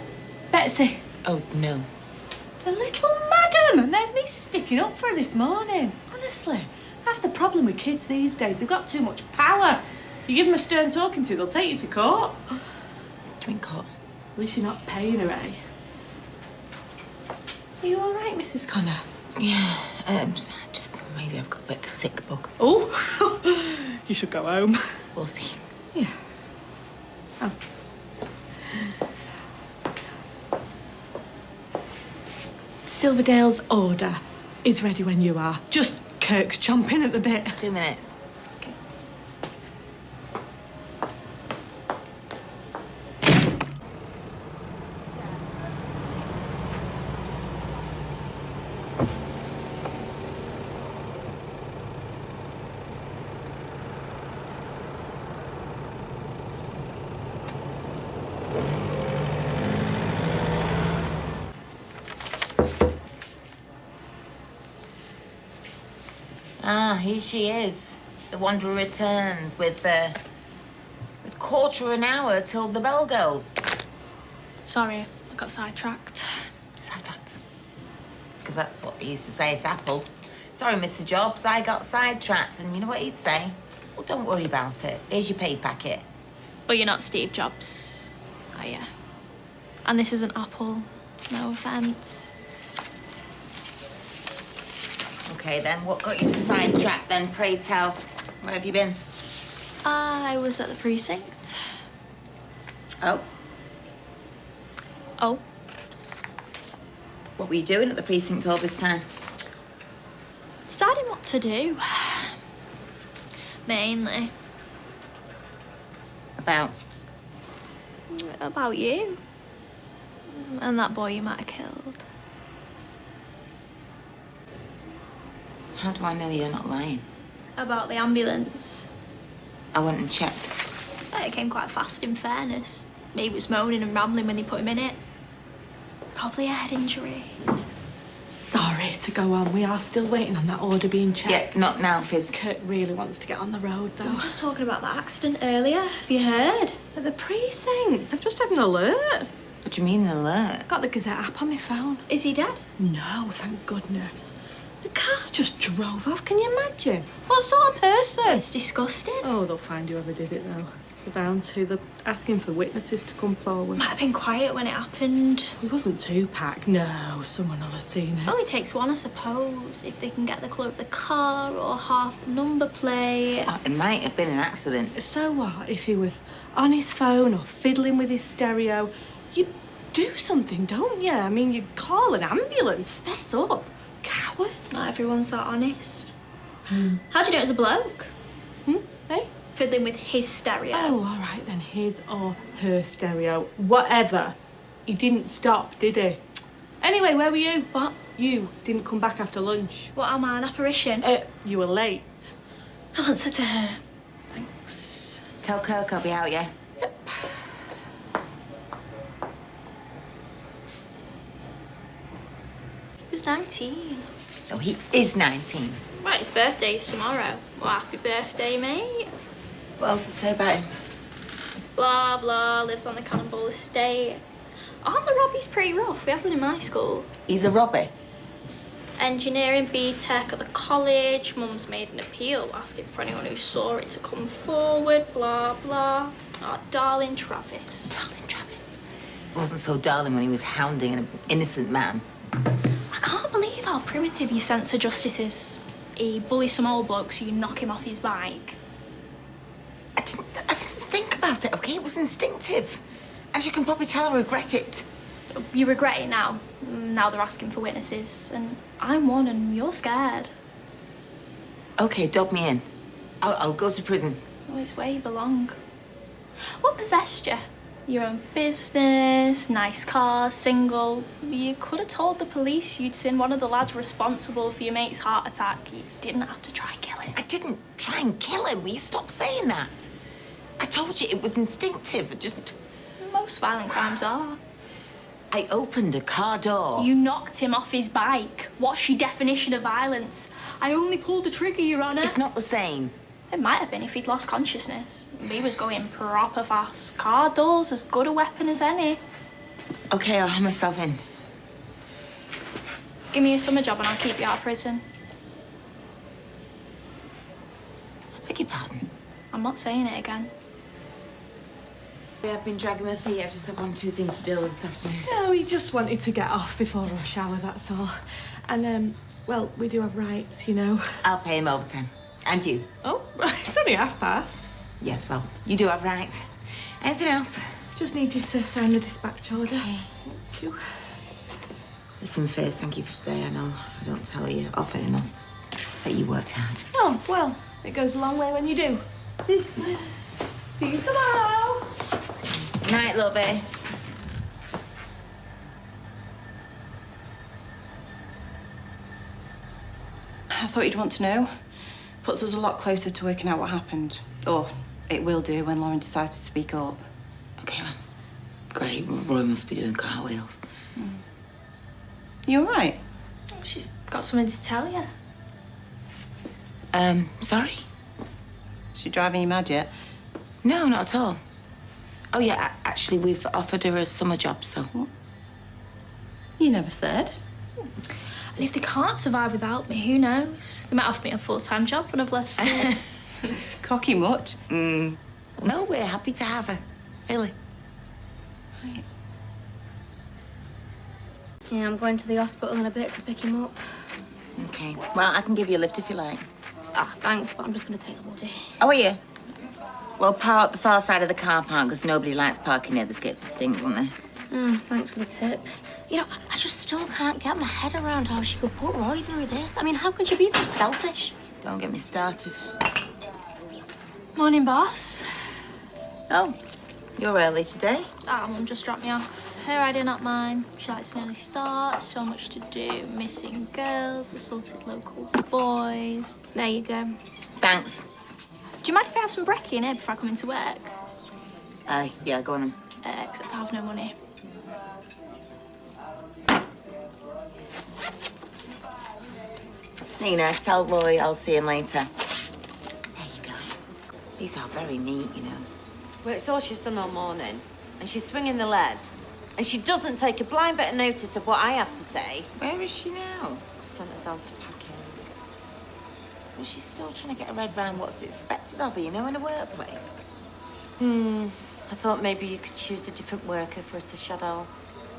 Betsy. Oh, no. The little madam, and there's me sticking up for her this morning. Honestly, that's the problem with kids these days. They've got too much power. If you give them a stern talking to, they'll take you to court. Drink court. At least you're not paying her, eh? Are you all right, Mrs. Connor? Yeah, just maybe I've got a bit of a sick bug. Oh, you should go home. We'll see. Yeah. Oh. Silverdale's order is ready when you are. Just Kirk's chomping at the bit. 2 minutes. Okay. Ah, here she is. The Wanderer returns with quarter of an hour till the bell goes. Sorry, I got sidetracked. Sidetracked? Because that's what they used to say at Apple. Sorry, Mr. Jobs, I got sidetracked. And you know what he'd say? Well, don't worry about it. Here's your pay packet. But you're not Steve Jobs, are you? And this isn't Apple. No offence. Okay, then, what got you so sidetracked then, pray tell? Where have you been? I was at the precinct. Oh? Oh? What were you doing at the precinct all this time? Deciding what to do. Mainly. About you. And that boy you might have killed. How do I know you're not lying? About the ambulance. I went and checked. It came quite fast, in fairness. He was moaning and rambling when they put him in it. Probably a head injury. Sorry to go on. We are still waiting on that order being checked. Yeah, not now, Fizz. Kurt really wants to get on the road, though. I'm just talking about that accident earlier. Have you heard? At the precinct. I've just had an alert. What do you mean, an alert? Got the Gazette app on my phone. Is he dead? No, thank goodness. The car just drove off, can you imagine? What sort of person? It's disgusting. Oh, they'll find whoever did it, though. They're bound to. They're asking for witnesses to come forward. Might have been quiet when it happened. It wasn't too packed. No, someone will have seen it. Only takes one, I suppose, if they can get the colour of the car or half the number plate. Oh, it might have been an accident. So what if he was on his phone or fiddling with his stereo? You do something, don't you? I mean, you call an ambulance. Fess up. Coward. Not everyone's that honest. How'd you know it was a bloke? Hey? Fiddling with his stereo. Oh, all right then. His or her stereo. Whatever. He didn't stop, did he? Anyway, where were you? What? You didn't come back after lunch. What, am I an apparition? You were late. I'll answer to her. Thanks. Tell Kirk I'll be out, yeah? Yep. He was 19. Oh, he is 19. Right, his birthday's tomorrow. Well, happy birthday, mate. What else to say about him? Blah, blah, lives on the Cannonball estate. Aren't the Robbies pretty rough? We had one in my school. He's a Robbie. Engineering, B-Tech at the college. Mum's made an appeal asking for anyone who saw it to come forward. Blah, blah. Oh, darling Travis. Darling Travis. He wasn't so darling when he was hounding an innocent man. I can't believe how primitive your sense of justice is. He bullies some old bloke so you knock him off his bike. I didn't think about it, okay? It was instinctive. As you can probably tell, I regret it. You regret it now. Now they're asking for witnesses. And I'm one and you're scared. Okay, dob me in. I'll go to prison. Oh, it's where you belong. What possessed you? Your own business, nice car, single. You could have told the police you'd seen one of the lads responsible for your mate's heart attack. You didn't have to try kill him. I didn't try and kill him. Will you stop saying that? I told you it was instinctive. Most violent crimes are. I opened a car door. You knocked him off his bike. What's your definition of violence? I only pulled the trigger, Your Honour. It's not the same. It might have been if he'd lost consciousness. He was going proper fast. Car door's as good a weapon as any. Okay, I'll have myself in. Give me a summer job and I'll keep you out of prison. I beg your pardon? I'm not saying it again. I've been dragging my feet. I've just got 1 or 2 things to deal with this afternoon. No, he just wanted to get off before rush hour, that's all. And, well, we do have rights, you know. I'll pay him overtime. And you. Oh, right, it's only past. Yeah, well, you do have rights. Anything else? Just need you to sign the dispatch order. Okay. Thank you. Listen, Fierce, thank you for today. I know I don't tell you often enough that you worked hard. Oh, well, it goes a long way when you do. See you tomorrow. Night, lovey. I thought you'd want to know. Puts us a lot closer to working out what happened. Or it will do when Lauren decides to speak up. Okay, well, great. Roy must be doing cartwheels. You all right? She's got something to tell you. Sorry? Is she driving you mad yet? No, not at all. Oh, yeah, actually, we've offered her a summer job, so... What? You never said. And if they can't survive without me, who knows? They might offer me a full-time job when I've left school. Cocky much? No, we're happy to have her. Really. Right. Yeah, I'm going to the hospital in a bit to pick him up. Okay. Well, I can give you a lift if you like. Ah, thanks, but I'm just going to take the body. Oh, are you? Well, park the far side of the car park, because nobody likes parking near the skips. It stinks, won't they? Thanks for the tip. You know, I just still can't get my head around how she could put Roy through this. I mean, how can she be so selfish? Don't get me started. Morning, boss. Oh, you're early today. Mum just dropped me off. Her idea, not mine. She likes an early start, so much to do. Missing girls, assaulted local boys. There you go. Thanks. Do you mind if I have some brekkie in here before I come into work? Yeah, go on then. Except I have no money. Nina, tell Roy I'll see him later. There you go. These are very neat, you know. Well, it's all she's done all morning. And she's swinging the lead. And she doesn't take a blind bit of notice of what I have to say. Where is she now? I sent her down to packing. Well, she's still trying to get her head round what's expected of her, you know, in a workplace. I thought maybe you could choose a different worker for her to shadow.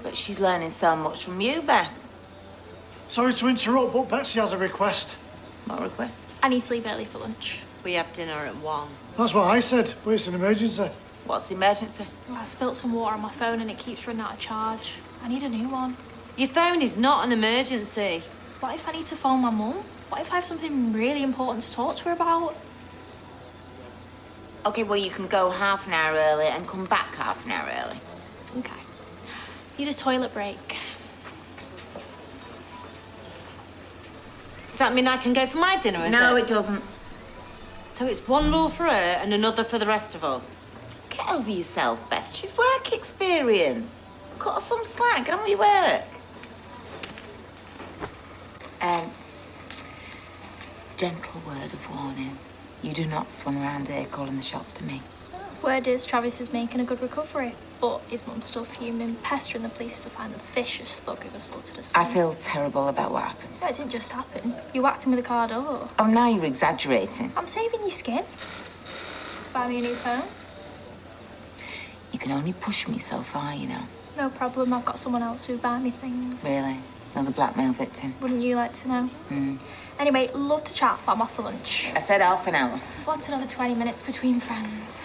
But she's learning so much from you, Beth. Sorry to interrupt, but Betsy has a request. What request? I need to leave early for lunch. We have dinner at 1. That's what I said, but it's an emergency. What's the emergency? I spilt some water on my phone and it keeps running out of charge. I need a new one. Your phone is not an emergency. What if I need to phone my mum? What if I have something really important to talk to her about? Okay, well, you can go half an hour early and come back half an hour early. Okay. Need a toilet break. Does that mean I can go for my dinner, No, it doesn't. So it's one rule for her and another for the rest of us. Get over yourself, Beth. She's work experience. Cut her some slack. Get on with your work. Gentle word of warning. You do not swing around here calling the shots to me. Word is Travis is making a good recovery, but his mum's still fuming, pestering the police to find the vicious thug who assaulted her son. I feel terrible about what happened. Yeah, it didn't just happen. You whacked him with a car door. Oh, now you're exaggerating. I'm saving your skin. Buy me a new phone? You can only push me so far, you know. No problem, I've got someone else who'd buy me things. Really? Another blackmail victim? Wouldn't you like to know? Anyway, love to chat, but I'm off for lunch. I said half an hour. What's another 20 minutes between friends?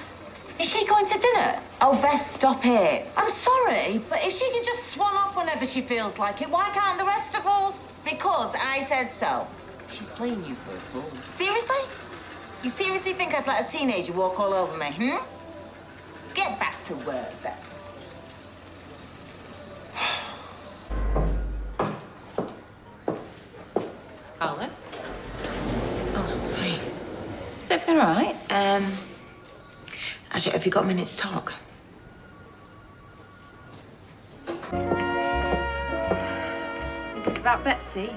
Is she going to dinner? Oh, Beth, stop it. I'm sorry, but if she can just swan off whenever she feels like it, why can't the rest of us? Because I said so. She's playing you for a fool. Seriously? You seriously think I'd let a teenager walk all over me, Get back to work, Beth. Carla? Oh, hi. Is everything all right? Actually, have you got a minute to talk? Is this about Betsy?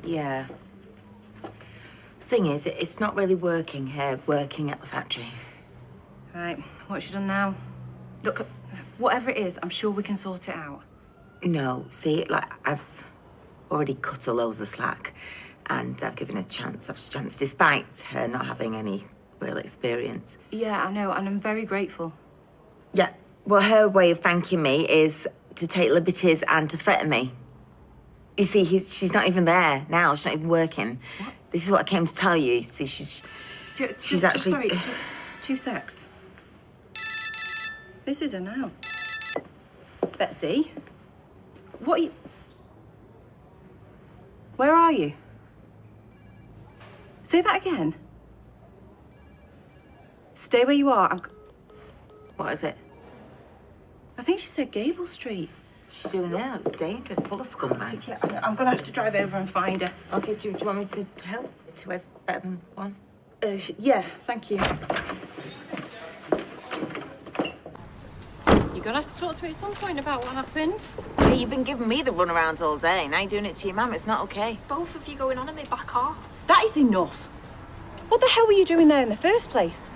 Yeah. Thing is, it's not really working here, working at the factory. Right, what's she done now? Look, whatever it is, I'm sure we can sort it out. No, see, like, I've already cut her loads of slack, and I've given her chance after chance, despite her not having any real experience. Yeah, I know, and I'm very grateful. Yeah, well, her way of thanking me is to take liberties and to threaten me. You see, she's not even there now. She's not even working. What? This is what I came to tell you. See, she's actually... Sorry, just 2 secs. This is her now. Betsy? What are you... Where are you? Say that again. Stay where you are. What is it? I think she said Gable Street. What's she doing there? That's dangerous, full of scumbags. Yeah, I'm gonna have to drive over and find her. Okay, do you want me to help? 2 is better than 1? Yeah, thank you. You're gonna have to talk to me at some point about what happened. Hey, you've been giving me the runaround all day. Now you're doing it to your mum. It's not okay. Both of you going on and they back off. That is enough. What the hell were you doing there in the first place?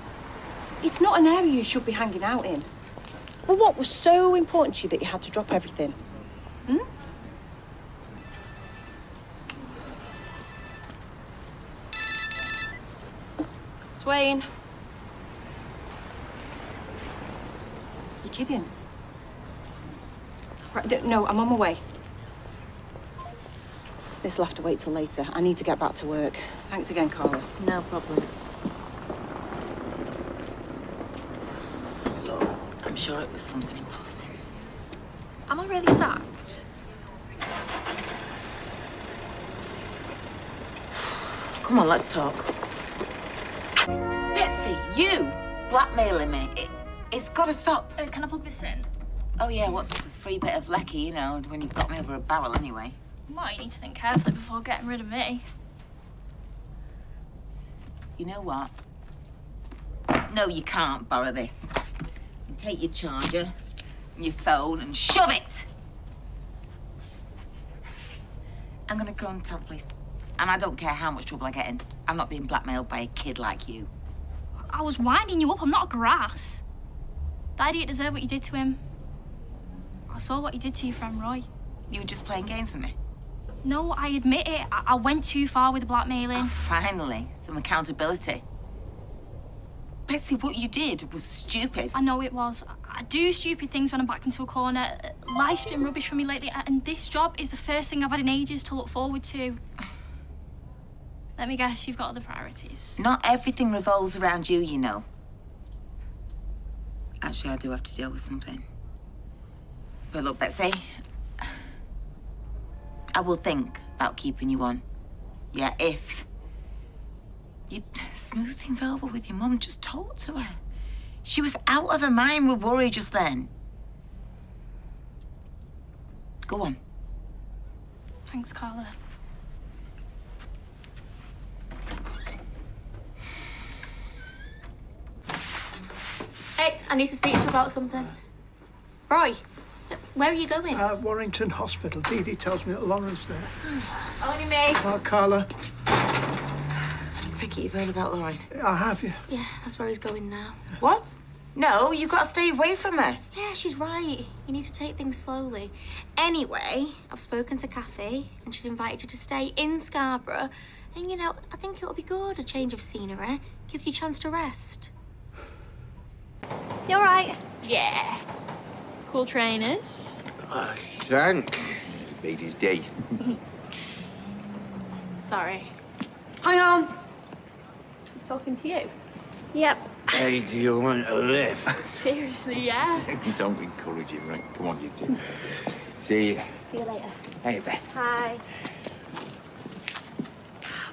It's not an area you should be hanging out in. Well, what was so important to you that you had to drop everything? Swain. You're kidding. Right, no, I'm on my way. This'll have to wait till later. I need to get back to work. Thanks again, Carla. No problem. I'm sure it was something important. Am I really sacked? Come on, let's talk. Betsy, you blackmailing me. It's got to stop. Can I plug this in? Oh, yeah, what's a free bit of lecky, you know, when you've got me over a barrel anyway. Might need to think carefully before getting rid of me. You know what? No, you can't borrow this. And take your charger and your phone and shove it! I'm gonna go and tell the police. And I don't care how much trouble I get in. I'm not being blackmailed by a kid like you. I was winding you up. I'm not grass. The idiot deserved what you did to him. I saw what you did to your friend Roy. You were just playing games with me? No, I admit it. I went too far with the blackmailing. Oh, finally, some accountability. Betsy, what you did was stupid. I know it was. I do stupid things when I'm backed into a corner. Life's been rubbish for me lately, and this job is the first thing I've had in ages to look forward to. Let me guess, you've got other priorities. Not everything revolves around you, you know. Actually, I do have to deal with something. But look, Betsy, I will think about keeping you on. Yeah, if you smooth things over with your mum, just talk to her. She was out of her mind with worry just then. Go on. Thanks, Carla. Hey, I need to speak to you about something. Roy, where are you going? Warrington Hospital. Dee Dee tells me that Lauren's there. Only me. Carla. I take it you've heard about Lauren. I have, you. Yeah, that's where he's going now. What? No, you've got to stay away from her. Yeah, she's right. You need to take things slowly. Anyway, I've spoken to Kathy, and she's invited you to stay in Scarborough. And, you know, I think it'll be good, a change of scenery. Gives you a chance to rest. You all right? Yeah. Cool trainers. Thank. Made his day. Sorry. Hang on. Talking to you? Yep. Hey, do you want a lift? Seriously, yeah. Don't encourage him, right? Come on, you two. See you. See you later. Hey, Beth. Hi.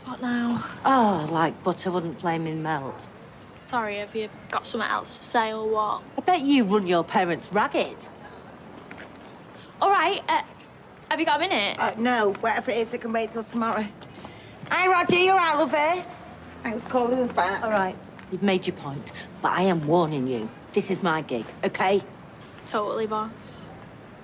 What now? Oh, like butter wouldn't flaming melt. Sorry, have you got something else to say or what? I bet you run your parents ragged. All right, have you got a minute? No, whatever it is, it can wait till tomorrow. Hi, Roger, you all right, lovey? Thanks for calling us back. All right, you've made your point, but I am warning you. This is my gig, okay? Totally, boss.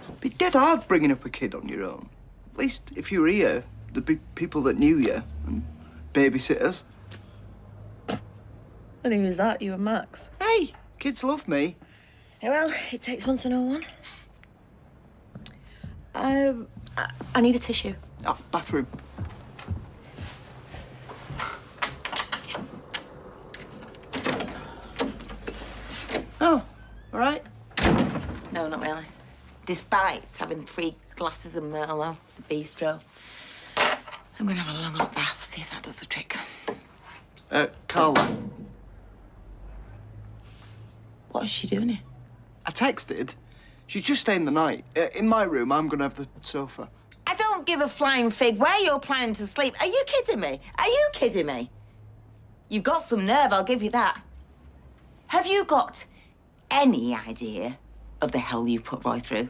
It'd be dead hard bringing up a kid on your own. At least if you were here, there'd be people that knew you and babysitters. And who was that? You and Max? Hey, kids love me. Yeah, well, it takes one to know one. I need a tissue. Ah, bathroom. Oh, all right. No, not really. Despite having 3 glasses of Merlot, the bistro, I'm gonna have a long hot bath, see if that does the trick. Carla. What is she doing here? I texted. She's just staying the night. In my room, I'm gonna have the sofa. I don't give a flying fig where you're planning to sleep. Are you kidding me? Are you kidding me? You've got some nerve, I'll give you that. Have you got any idea of the hell you put Roy through?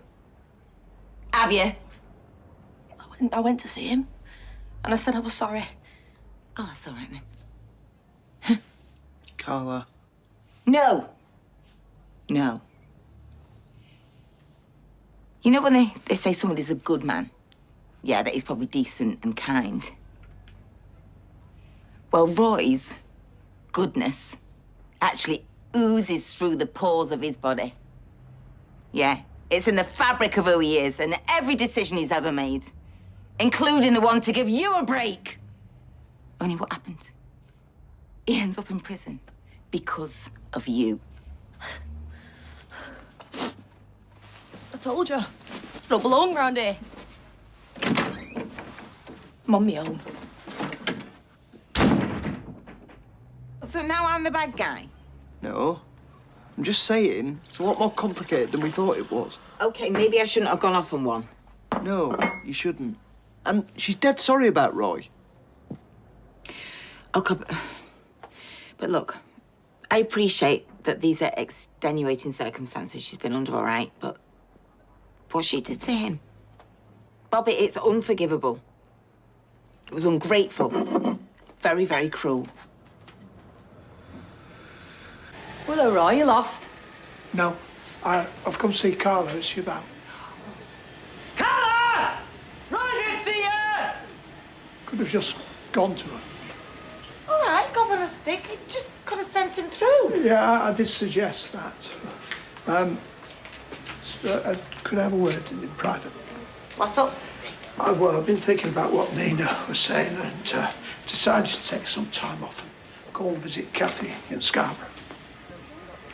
Have you? I went to see him, and I said I was sorry. Oh, that's all right then. Carla. No. No. You know when they say somebody's a good man? Yeah, that he's probably decent and kind. Well, Roy's goodness actually oozes through the pores of his body. Yeah, it's in the fabric of who he is and every decision he's ever made, including the one to give you a break. Only what happened? He ends up in prison because of you. I told you. Don't belong round here. I'm on my own. So now I'm the bad guy? No. I'm just saying, it's a lot more complicated than we thought it was. Okay, maybe I shouldn't have gone off on one. No, you shouldn't. And she's dead sorry about Roy. Okay, but look, I appreciate that these are extenuating circumstances she's been under, all right, but what she did to him, Bobby, it's unforgivable. It was ungrateful. Very, very cruel. Well, Roy, you lost. No, I've come to see Carla. Is she about? Carla! Roy didn't see you! Could have just gone to her. All right, gob on a stick. You just could have sent him through. Yeah, I did suggest that. So I could have a word in private. What's up? Well, I've been thinking about what Nina was saying and decided to take some time off and go and visit Kathy in Scarborough.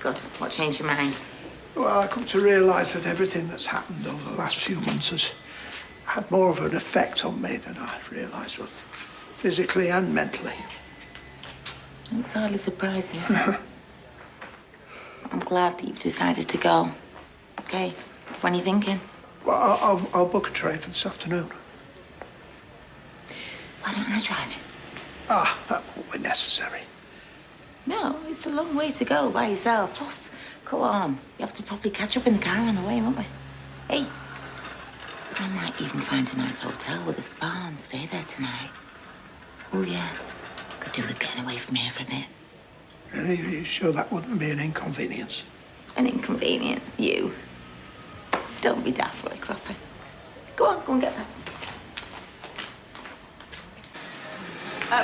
Good. What changed your mind? Well, I come to realise that everything that's happened over the last few months has had more of an effect on me than I realised, both physically and mentally. It's hardly surprising, is it? I'm glad that you've decided to go. Okay, when are you thinking? Well, I'll book a train for this afternoon. Why don't I drive it? That won't be necessary. No, it's a long way to go by yourself. Plus, go on. You have to probably catch up in the car on the way, won't we? Hey, I might even find a nice hotel with a spa and stay there tonight. Oh, yeah. Could do with getting away from here for a bit. Really? Are you sure that wouldn't be an inconvenience? An inconvenience, you. Don't be daft, Roy Crawford. Go and get that.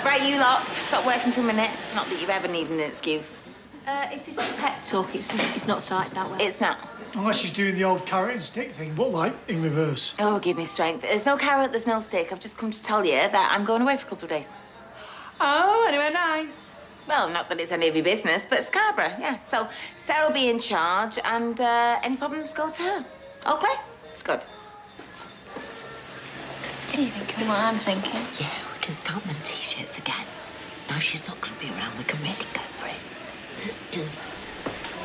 Right, you lot, stop working for a minute. Not that you ever need an excuse. If this is pep talk, it's not started that way. It's not. Unless she's doing the old carrot and stick thing, but like in reverse. Oh, give me strength. There's no carrot, there's no stick. I've just come to tell you that I'm going away for a couple of days. Oh, anywhere nice? Well, not that it's any of your business, but Scarborough, yeah. So Sarah will be in charge, and any problems go to her. Okay? Good. Are you thinking what I'm thinking? Yeah, we can start them T-shirts again. Now she's not going to be around, we can really go for it.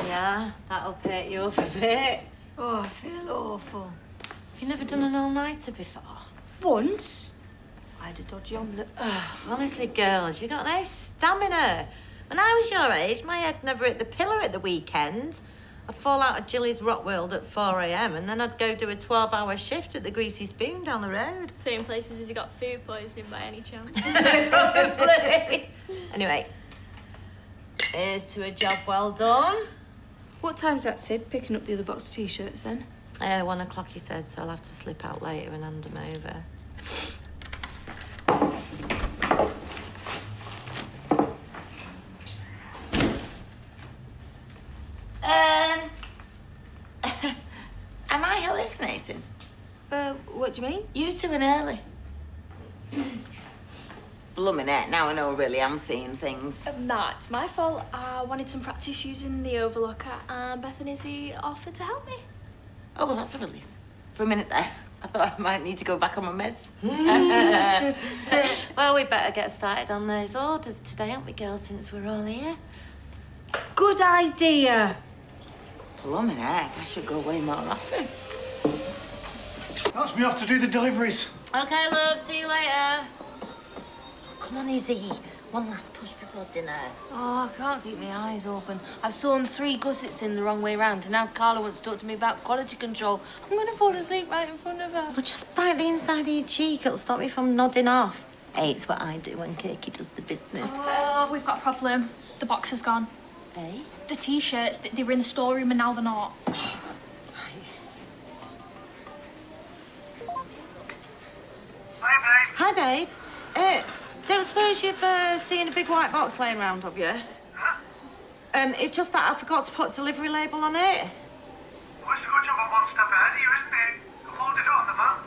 Yeah, that'll pay you up a bit. Oh, I feel awful. Have you never done an all-nighter before? Once. I had a dodgy omelette. Honestly, girls, you got no stamina. When I was your age, my head never hit the pillar at the weekend. I'd fall out of Jilly's Rock World at 4 a.m. and then I'd go do a 12-hour shift at the Greasy Spoon down the road. Same places as you got food poisoning by any chance. Probably. Anyway, here's to a job well done. What time's that, Sid, picking up the other box of T-shirts then? 1 o'clock, he said, so I'll have to slip out later and hand them over. Am I hallucinating? What do you mean? You two and early. Blooming heck, now I know really I'm seeing things. Nah, it's my fault. I wanted some practice using the overlocker and Beth and Izzy offered to help me. Oh, well, that's a relief. For a minute there, I thought I might need to go back on my meds. Well, we better get started on those orders today, aren't we, girls, since we're all here? Good idea. Blooming heck, I should go away more often. That's me off to do the deliveries. Okay, love, see you later. Come on, Izzy. One last push before dinner. Oh, I can't keep my eyes open. I've sewn 3 gussets in the wrong way round, and now Carla wants to talk to me about quality control. I'm going to fall asleep right in front of her. Well, just bite the inside of your cheek. It'll stop me from nodding off. Hey, it's what I do when Kirky does the business. Oh, we've got a problem. The box has gone. Hey? The T-shirts, they were in the storeroom and now they're not. Hi, babe. Don't suppose you've seen a big white box laying around, have you? Huh? It's just that I forgot to put a delivery label on it. Well, it's a good job I'm one step ahead of you, isn't it? I've ordered it on the map.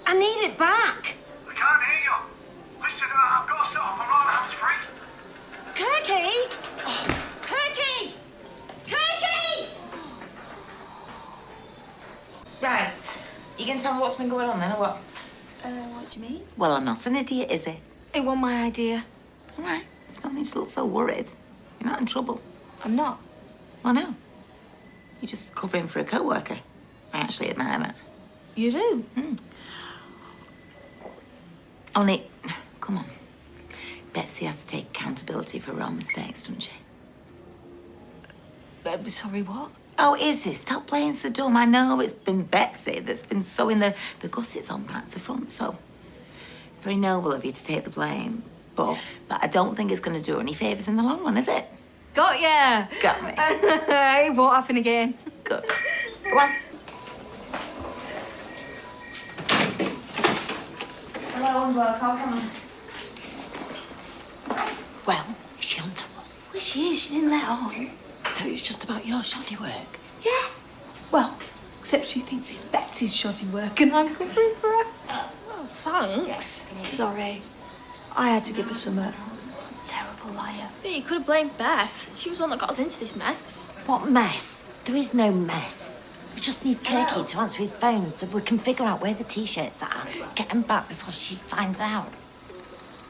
I need it back. I can't hear you. Listen, I've got to set off. I'm not hands-free. Kirky! Oh, Kirky! Kirky! Right. You can tell me what's been going on then, or what? What do you mean? Well, I'm not an idiot, is it? It wasn't my idea. All right. It's no need to look so worried. You're not in trouble. I'm not. Well, no. You're just covering for a co-worker. I actually admire that. You do? Only, come on. Betsy has to take accountability for her own mistakes, doesn't she? Sorry, what? Oh, Izzy, stop playing so dumb. I know it's been Betsy that's been sewing the gussets on back to front, so it's very noble of you to take the blame. But I don't think it's going to do her any favours in the long run, is it? Got ya. Got me. It won't happen again. Good. Go on. Hello, and welcome. Come on. Well, is she on to us? Well, she is. She didn't let on. So it was just about your shoddy work? Yeah. Well, except she thinks it's Betsy's shoddy work and I'm covering for her. Oh, thanks. Sorry. I had to give her some terrible Liar. Yeah, you could have blamed Beth. She was the one that got us into this mess. What mess? There is no mess. We just need Kirky to answer his phone so we can figure out where the T-shirts are. Get them back before she finds out.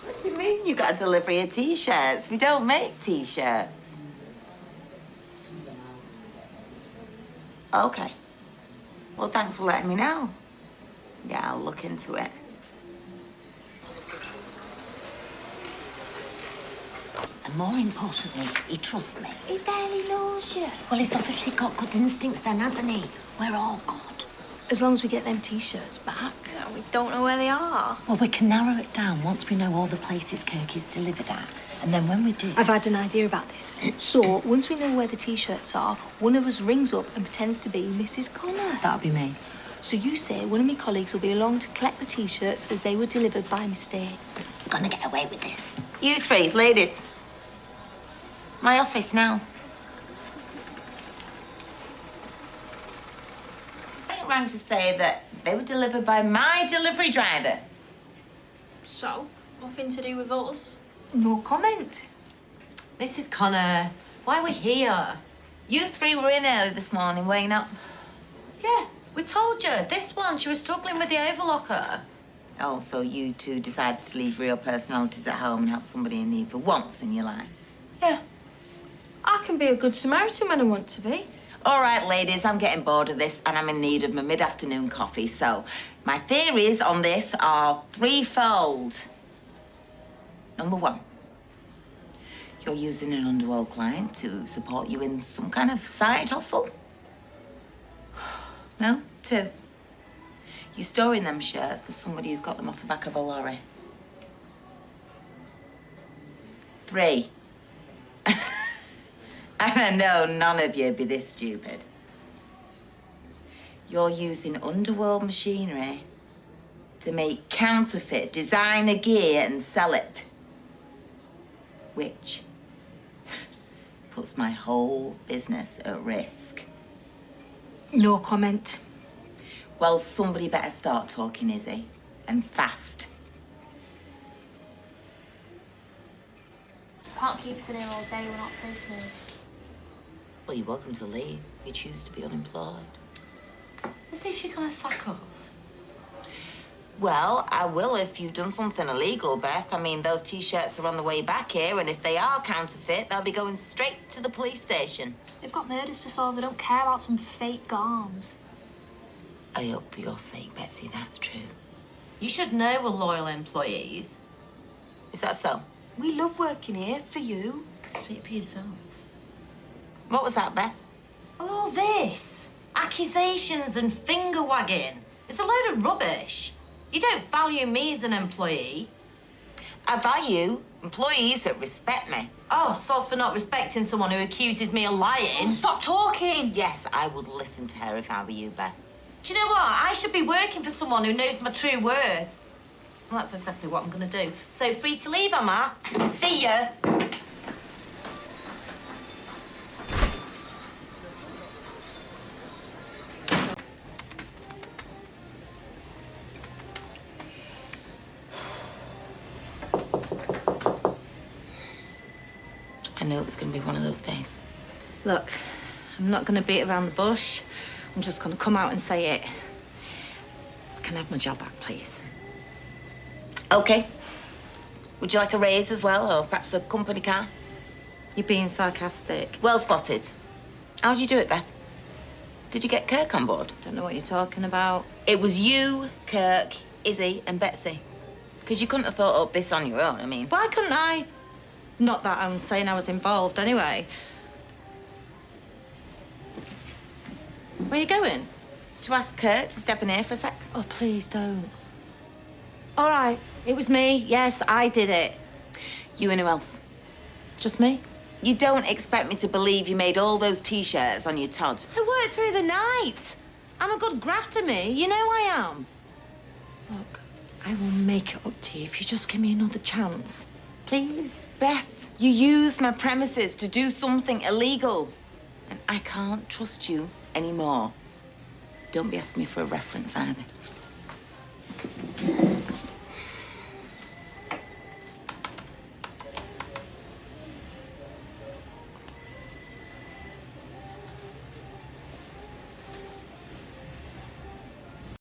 What do you mean you got a delivery of T-shirts? We don't make T-shirts. Okay. Well, thanks for letting me know. Yeah, I'll look into it. And more importantly, he trusts me. He barely knows you. Well, he's obviously got good instincts then, hasn't he? We're all good. As long as we get them T-shirts back. Yeah, we don't know where they are. Well, we can narrow it down once we know all the places Kirky's delivered at. And then when we do... I've had an idea about this. So, once we know where the T-shirts are, one of us rings up and pretends to be Mrs. Connor. That'll be me. So you say one of my colleagues will be along to collect the T-shirts as they were delivered by mistake. We're gonna get away with this. You three, ladies. My office now. I rang to say that they were delivered by my delivery driver. So, nothing to do with us? No comment. Mrs. Connor, why are we here? You three were in early this morning, weighing up. Yeah, we told you. This one, she was struggling with the overlocker. Oh, so you two decided to leave real personalities at home and help somebody in need for once in your life? Yeah. I can be a good Samaritan when I want to be. All right, ladies, I'm getting bored of this and I'm in need of my mid-afternoon coffee. So my theories on this are threefold. Number one, you're using an underworld client to support you in some kind of side hustle. No? Two, you're storing them shirts for somebody who's got them off the back of a lorry. Three, and I know none of you'd be this stupid. You're using underworld machinery to make counterfeit designer gear and sell it. Which puts my whole business at risk. No comment. Well, somebody better start talking, Izzy, and fast. Can't keep us in here all day, we're not prisoners. Well, you're welcome to leave. You choose to be unemployed. As if you're gonna sack us. Well, I will if you've done something illegal, Beth. I mean, those T-shirts are on the way back here, and if they are counterfeit, they'll be going straight to the police station. They've got murders to solve, they don't care about some fake garms. I hope for your sake, Betsy, that's true. You should know we're loyal employees. Is that so? We love working here for you. Speak for yourself. What was that, Beth? Well, all this. Accusations and finger wagging. It's a load of rubbish. You don't value me as an employee. I value employees that respect me. Oh, soz for not respecting someone who accuses me of lying. Oh, stop talking! Yes, I would listen to her if I were you, Beth. Do you know what? I should be working for someone who knows my true worth. Well, that's exactly what I'm going to do. So, free to leave, am I? See ya. I knew it was going to be one of those days. Look, I'm not going to beat around the bush. I'm just going to come out and say it. Can I have my job back, please? OK. Would you like a raise as well, or perhaps a company car? You're being sarcastic. Well spotted. How'd you do it, Beth? Did you get Kirk on board? Don't know what you're talking about. It was you, Kirk, Izzy and Betsy. Because you couldn't have thought up this on your own, I mean. Why couldn't I? Not that I'm saying I was involved, anyway. Where are you going? To ask Kurt to step in here for a sec. Oh, please don't. All right, it was me. Yes, I did it. You and who else? Just me. You don't expect me to believe you made all those T-shirts on your Todd? I worked through the night. I'm a good grafter, me. You know I am. Look, I will make it up to you if you just give me another chance. Please? Beth, you used my premises to do something illegal. And I can't trust you anymore. Don't be asking me for a reference either.